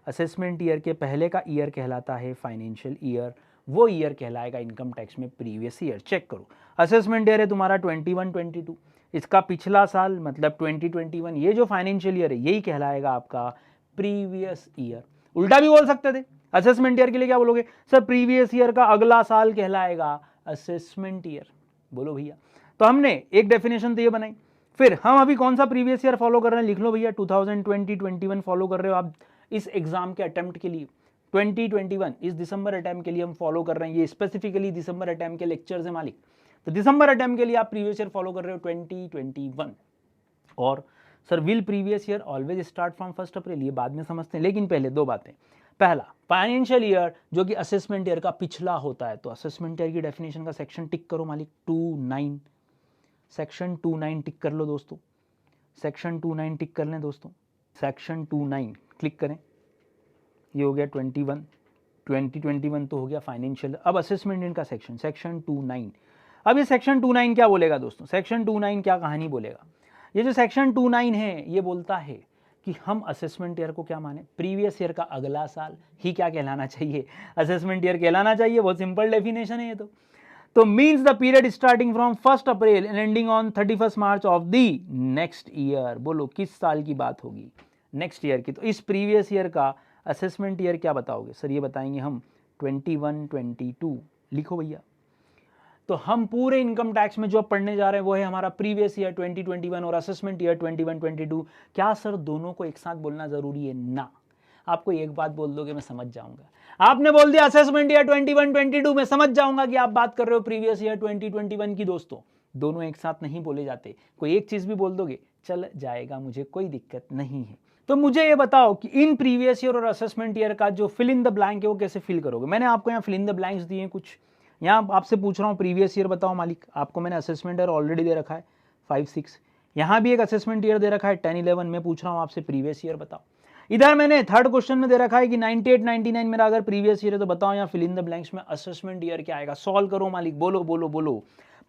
असेसमेंट ईयर के पहले का ईयर कहलाता है फाइनेंशियल ईयर, वो ईयर कहलाएगा इनकम टैक्स में प्रीवियस ईयर। चेक करो, असेसमेंट ईयर है तुम्हारा 21-22, इसका पिछला साल मतलब 2021, ये जो फाइनेंशियल ईयर है यही कहलाएगा आपका प्रीवियस ईयर। उल्टा भी बोल सकते थे, असेसमेंट ईयर के लिए क्या बोलोगे सर? प्रीवियस ईयर का अगला साल कहलाएगा असेसमेंट ईयर। बोलो भैया। तो हमने एक डेफिनेशन तो ये बनाई, फिर हम अभी कौन सा प्रीवियस ईयर फॉलो कर रहे हैं? लिख लो भैया, 2020-21 फॉलो कर रहे हो आप इस एग्जाम के अटेम्प्ट के लिए। 2021 इस दिसंबर अटेम्प्ट के लिए हम फॉलो कर रहे हैं, ये स्पेसिफिकली दिसंबर अटेम्प्ट के लेक्चर्स है मालिक। तो दिसंबर अटेम्प्ट के लिए आप प्रीवियस ईयर फॉलो कर रहे हो 2021। और sir will previous year always start from 1 अप्रैल? ये बाद में समझते हैं, लेकिन पहले दो बातें। पहला, फाइनेंशियल ईयर जो कि असेसमेंट ईयर का पिछला होता है, तो असेसमेंट ईयर की डेफिनेशन का सेक्शन टिक करो मालिक, 29, सेक्शन 29 टिक कर लो दोस्तों, सेक्शन 29 टिक कर लें दोस्तों, सेक्शन 29 क्लिक करें। ये हो गया 21, 2021 तो हो गया फाइनेंशियल। अब असेसमेंट इनका सेक्शन, सेक्शन 29। अब ये सेक्शन 29 क्या बोलेगा दोस्तों? सेक्शन 29 क्या कहानी बोलेगा? ये जो सेक्शन 29 है ये बोलता है कि हम असेसमेंट ईयर को क्या माने? प्रीवियस ईयर का अगला साल ही क्या कहलाना चाहिए? असेसमेंट ईयर कहलाना चाहिए। बहुत सिंपल डेफिनेशन है ये तो means the period starting from 1 April and ending on 31 March of the next year. बोलो किस साल की बात होगी? नेक्स्ट ईयर की। तो इस प्रीवियस ईयर का असेसमेंट ईयर क्या बताओगे सर? ये बताएंगे हम 21-22। लिखो भैया। तो हम पूरे इनकम टैक्स में जो पढ़ने जा रहे हैं वो है हमारा प्रीवियस ईयर 2021 और असेसमेंट ईयर 21-22। क्या सर दोनों को एक साथ बोलना जरूरी है? ना, आपको एक बात बोल दोगे मैं समझ जाऊंगा। आपने बोल दिया असेसमेंट ईयर 21-22, मैं समझ जाऊंगा कि आप बात कर रहे हो प्रीवियस ईयर 2021 की। दोस्तों दोनों एक साथ नहीं बोले जाते, कोई एक चीज भी बोल दोगे चल जाएगा, मुझे कोई दिक्कत नहीं है। तो मुझे ये बताओ कि इन प्रीवियस ईयर और असेसमेंट ईयर का जो फिल इन द ब्लैंक है वो कैसे फिल करोगे? मैंने आपको यहाँ फिल इन द ब्लैंक्स दिए हैं कुछ, यहाँ आपसे पूछ रहा हूँ प्रीवियस ईयर बताओ मालिक। आपको मैंने असेसमेंट ईयर ऑलरेडी दे रखा है 5-6, यहाँ भी एक असेसमेंट ईयर दे रखा है 10-11। मैं पूछ रहा हूँ आपसे प्रीवियस ईयर बताओ। इधर मैंने थर्ड क्वेश्चन में दे रखा है कि 98-99 मेरा अगर प्रीवियस ईयर है तो बताओ यहाँ फिल इन द ब्लैंक्स में असेसमेंट ईयर क्या आएगा? सॉल्व करो मालिक, बोलो बोलो बोलो।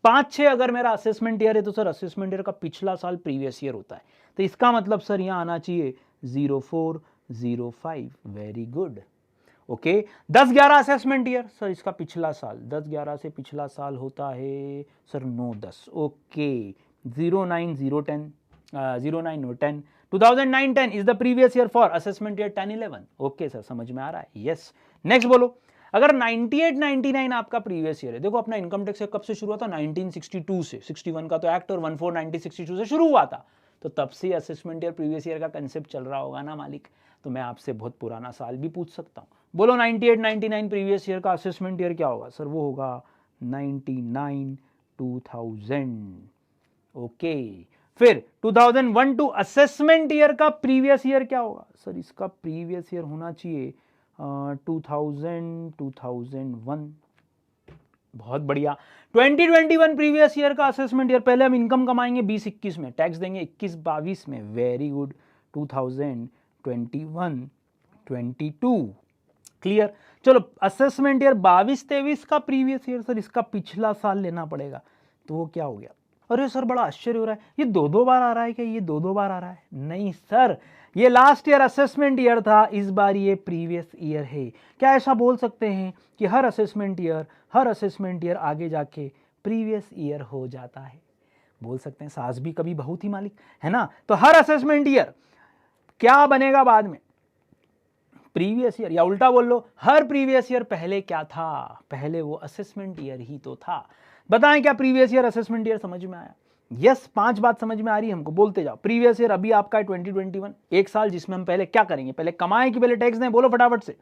5-6 अगर मेरा असेसमेंट ईयर है तो सर असेसमेंट ईयर का पिछला साल प्रीवियस ईयर होता है, तो इसका मतलब सर यहाँ आना चाहिए 0405। Very good. Okay 10-11 assessment year sir, इसका पिछला साल 10-11 से पिछला साल होता है sir 9-10, okay 09-0-10 09-10 2009-10 is the previous year for assessment year 10-11, okay sir समझ में आ रहा है, यस। नेक्स्ट बोलो, अगर 98-99 आपका प्रीवियस ईयर है, देखो अपना इनकम टैक्स कब से शुरू हुआ था, 1962 से, 61 का तो एक्ट और 1490-62 से शुरू हुआ था, तो तब से असेसमेंट ईयर प्रीवियस ईयर का कंसेप्ट चल रहा होगा ना मालिक। तो मैं आपसे बहुत पुराना साल भी पूछ सकता हूँ, बोलो 98-99 प्रीवियस ईयर का असेसमेंट ईयर क्या होगा सर, वो होगा 99-2000, ओके। फिर 2001 टू असेसमेंट ईयर का प्रीवियस ईयर क्या होगा सर, इसका प्रीवियस ईयर होना चाहिए 2000-2001, बहुत बढ़िया। 2021 प्रीवियस ईयर का असेसमेंट ईयर, पहले हम इनकम कमाएंगे 20-21 में, टैक्स देंगे 21-22 में, वेरी गुड 2021-22, क्लियर। चलो असेसमेंट ईयर 22-23 का प्रीवियस ईयर सर, इसका पिछला साल लेना पड़ेगा, तो वो क्या हो गया, अरे सर बड़ा आश्चर्य हो रहा है, ये दो बार आ रहा है क्या, ये दो बार आ रहा है, नहीं सर, ये लास्ट ईयर असेसमेंट ईयर था, इस बार ये प्रीवियस ईयर है। क्या ऐसा बोल सकते हैं कि हर असेसमेंट ईयर आगे जाके प्रीवियस ईयर हो जाता है, बोल सकते हैं, सास भी कभी बहू थी मालिक, है ना। तो हर असेसमेंट ईयर क्या बनेगा बाद में, प्रीवियस ईयर, या उल्टा बोल लो, हर प्रीवियस ईयर पहले क्या था, पहले वो असेसमेंट ईयर ही तो था। बताएं क्या प्रीवियस ईयर असेसमेंट ईयर समझ में आया, यस 5 बात समझ में आ रही है हमको, बोलते जाओ। प्रीवियस ईयर अभी आपका है 2021, एक साल जिसमें हम पहले क्या करेंगे, पहले कमाएं कि पहले टैक्स दें, बोलो फटाफट से,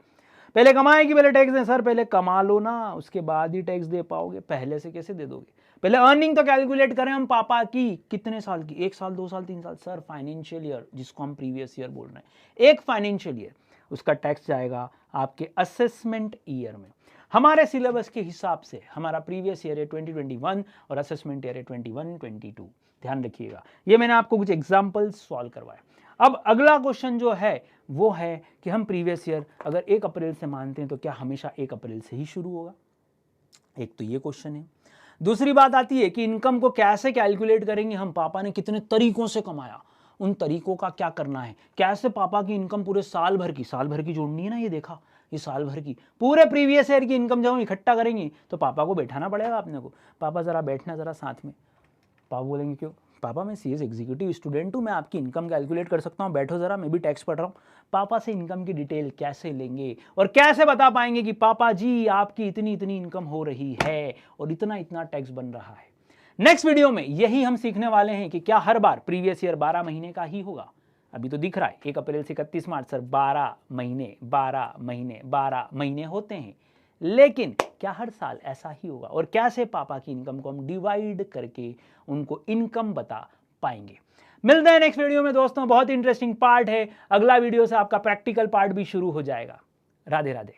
पहले कमाएं कि पहले टैक्स दें सर, पहले कमा लो ना, उसके बाद ही टैक्स दे पाओगे, पहले से कैसे दे दोगे, पहले अर्निंग तो कैलकुलेट करें हम पापा की, कितने साल की, 1 साल 2 साल 3 साल सर, फाइनेंशियल ईयर जिसको हम प्रीवियस ईयर बोल रहे हैं, एक फाइनेंशियल ईयर, उसका टैक्स जाएगा आपके असेसमेंट ईयर में। हमारे सिलेबस के हिसाब से हमारा प्रीवियस ईयर है 2021 और असेसमेंट ईयर है 21-22, ध्यान रखिएगा। ये मैंने आपको कुछ एग्जांपल्स सॉल्व करवाए। अब अगला क्वेश्चन जो है वो है कि हम प्रीवियस ईयर अगर 1 अप्रैल से मानते हैं तो क्या हमेशा 1 अप्रैल से ही शुरू होगा, एक तो ये क्वेश्चन है। दूसरी बात आती है कि इनकम को कैसे कैलकुलेट करेंगे हम, पापा ने कितने तरीकों से कमाया, उन तरीकों का क्या करना है, कैसे पापा की इनकम पूरे साल भर की जोड़नी है ना, ये देखा, ये साल भर की पूरे प्रीवियस ईयर की इनकम जब हम इकट्ठा करेंगे तो पापा को बैठाना पड़ेगा अपने को, पापा जरा बैठना जरा साथ में, पापा बोलेंगे क्यों, पापा मैं सीएस एग्जीक्यूटिव स्टूडेंट हूँ, मैं आपकी इनकम कैलकुलेट कर सकता हूँ, बैठो जरा, मैं भी टैक्स पढ़ रहा हूँ। पापा से इनकम की डिटेल कैसे लेंगे और कैसे बता पाएंगे कि पापा जी आपकी इतनी इतनी इनकम हो रही है और इतना इतना टैक्स बन रहा है। नेक्स्ट वीडियो में यही हम सीखने वाले हैं कि क्या हर बार प्रीवियस ईयर 12 महीने का ही होगा, अभी तो दिख रहा है 1 अप्रैल से 31 मार्च सर 12 महीने होते हैं, लेकिन क्या हर साल ऐसा ही होगा, और कैसे पापा की इनकम को हम डिवाइड करके उनको इनकम बता पाएंगे। मिलते हैं नेक्स्ट वीडियो में दोस्तों, बहुत इंटरेस्टिंग पार्ट है, अगला वीडियो से आपका प्रैक्टिकल पार्ट भी शुरू हो जाएगा। राधे राधे।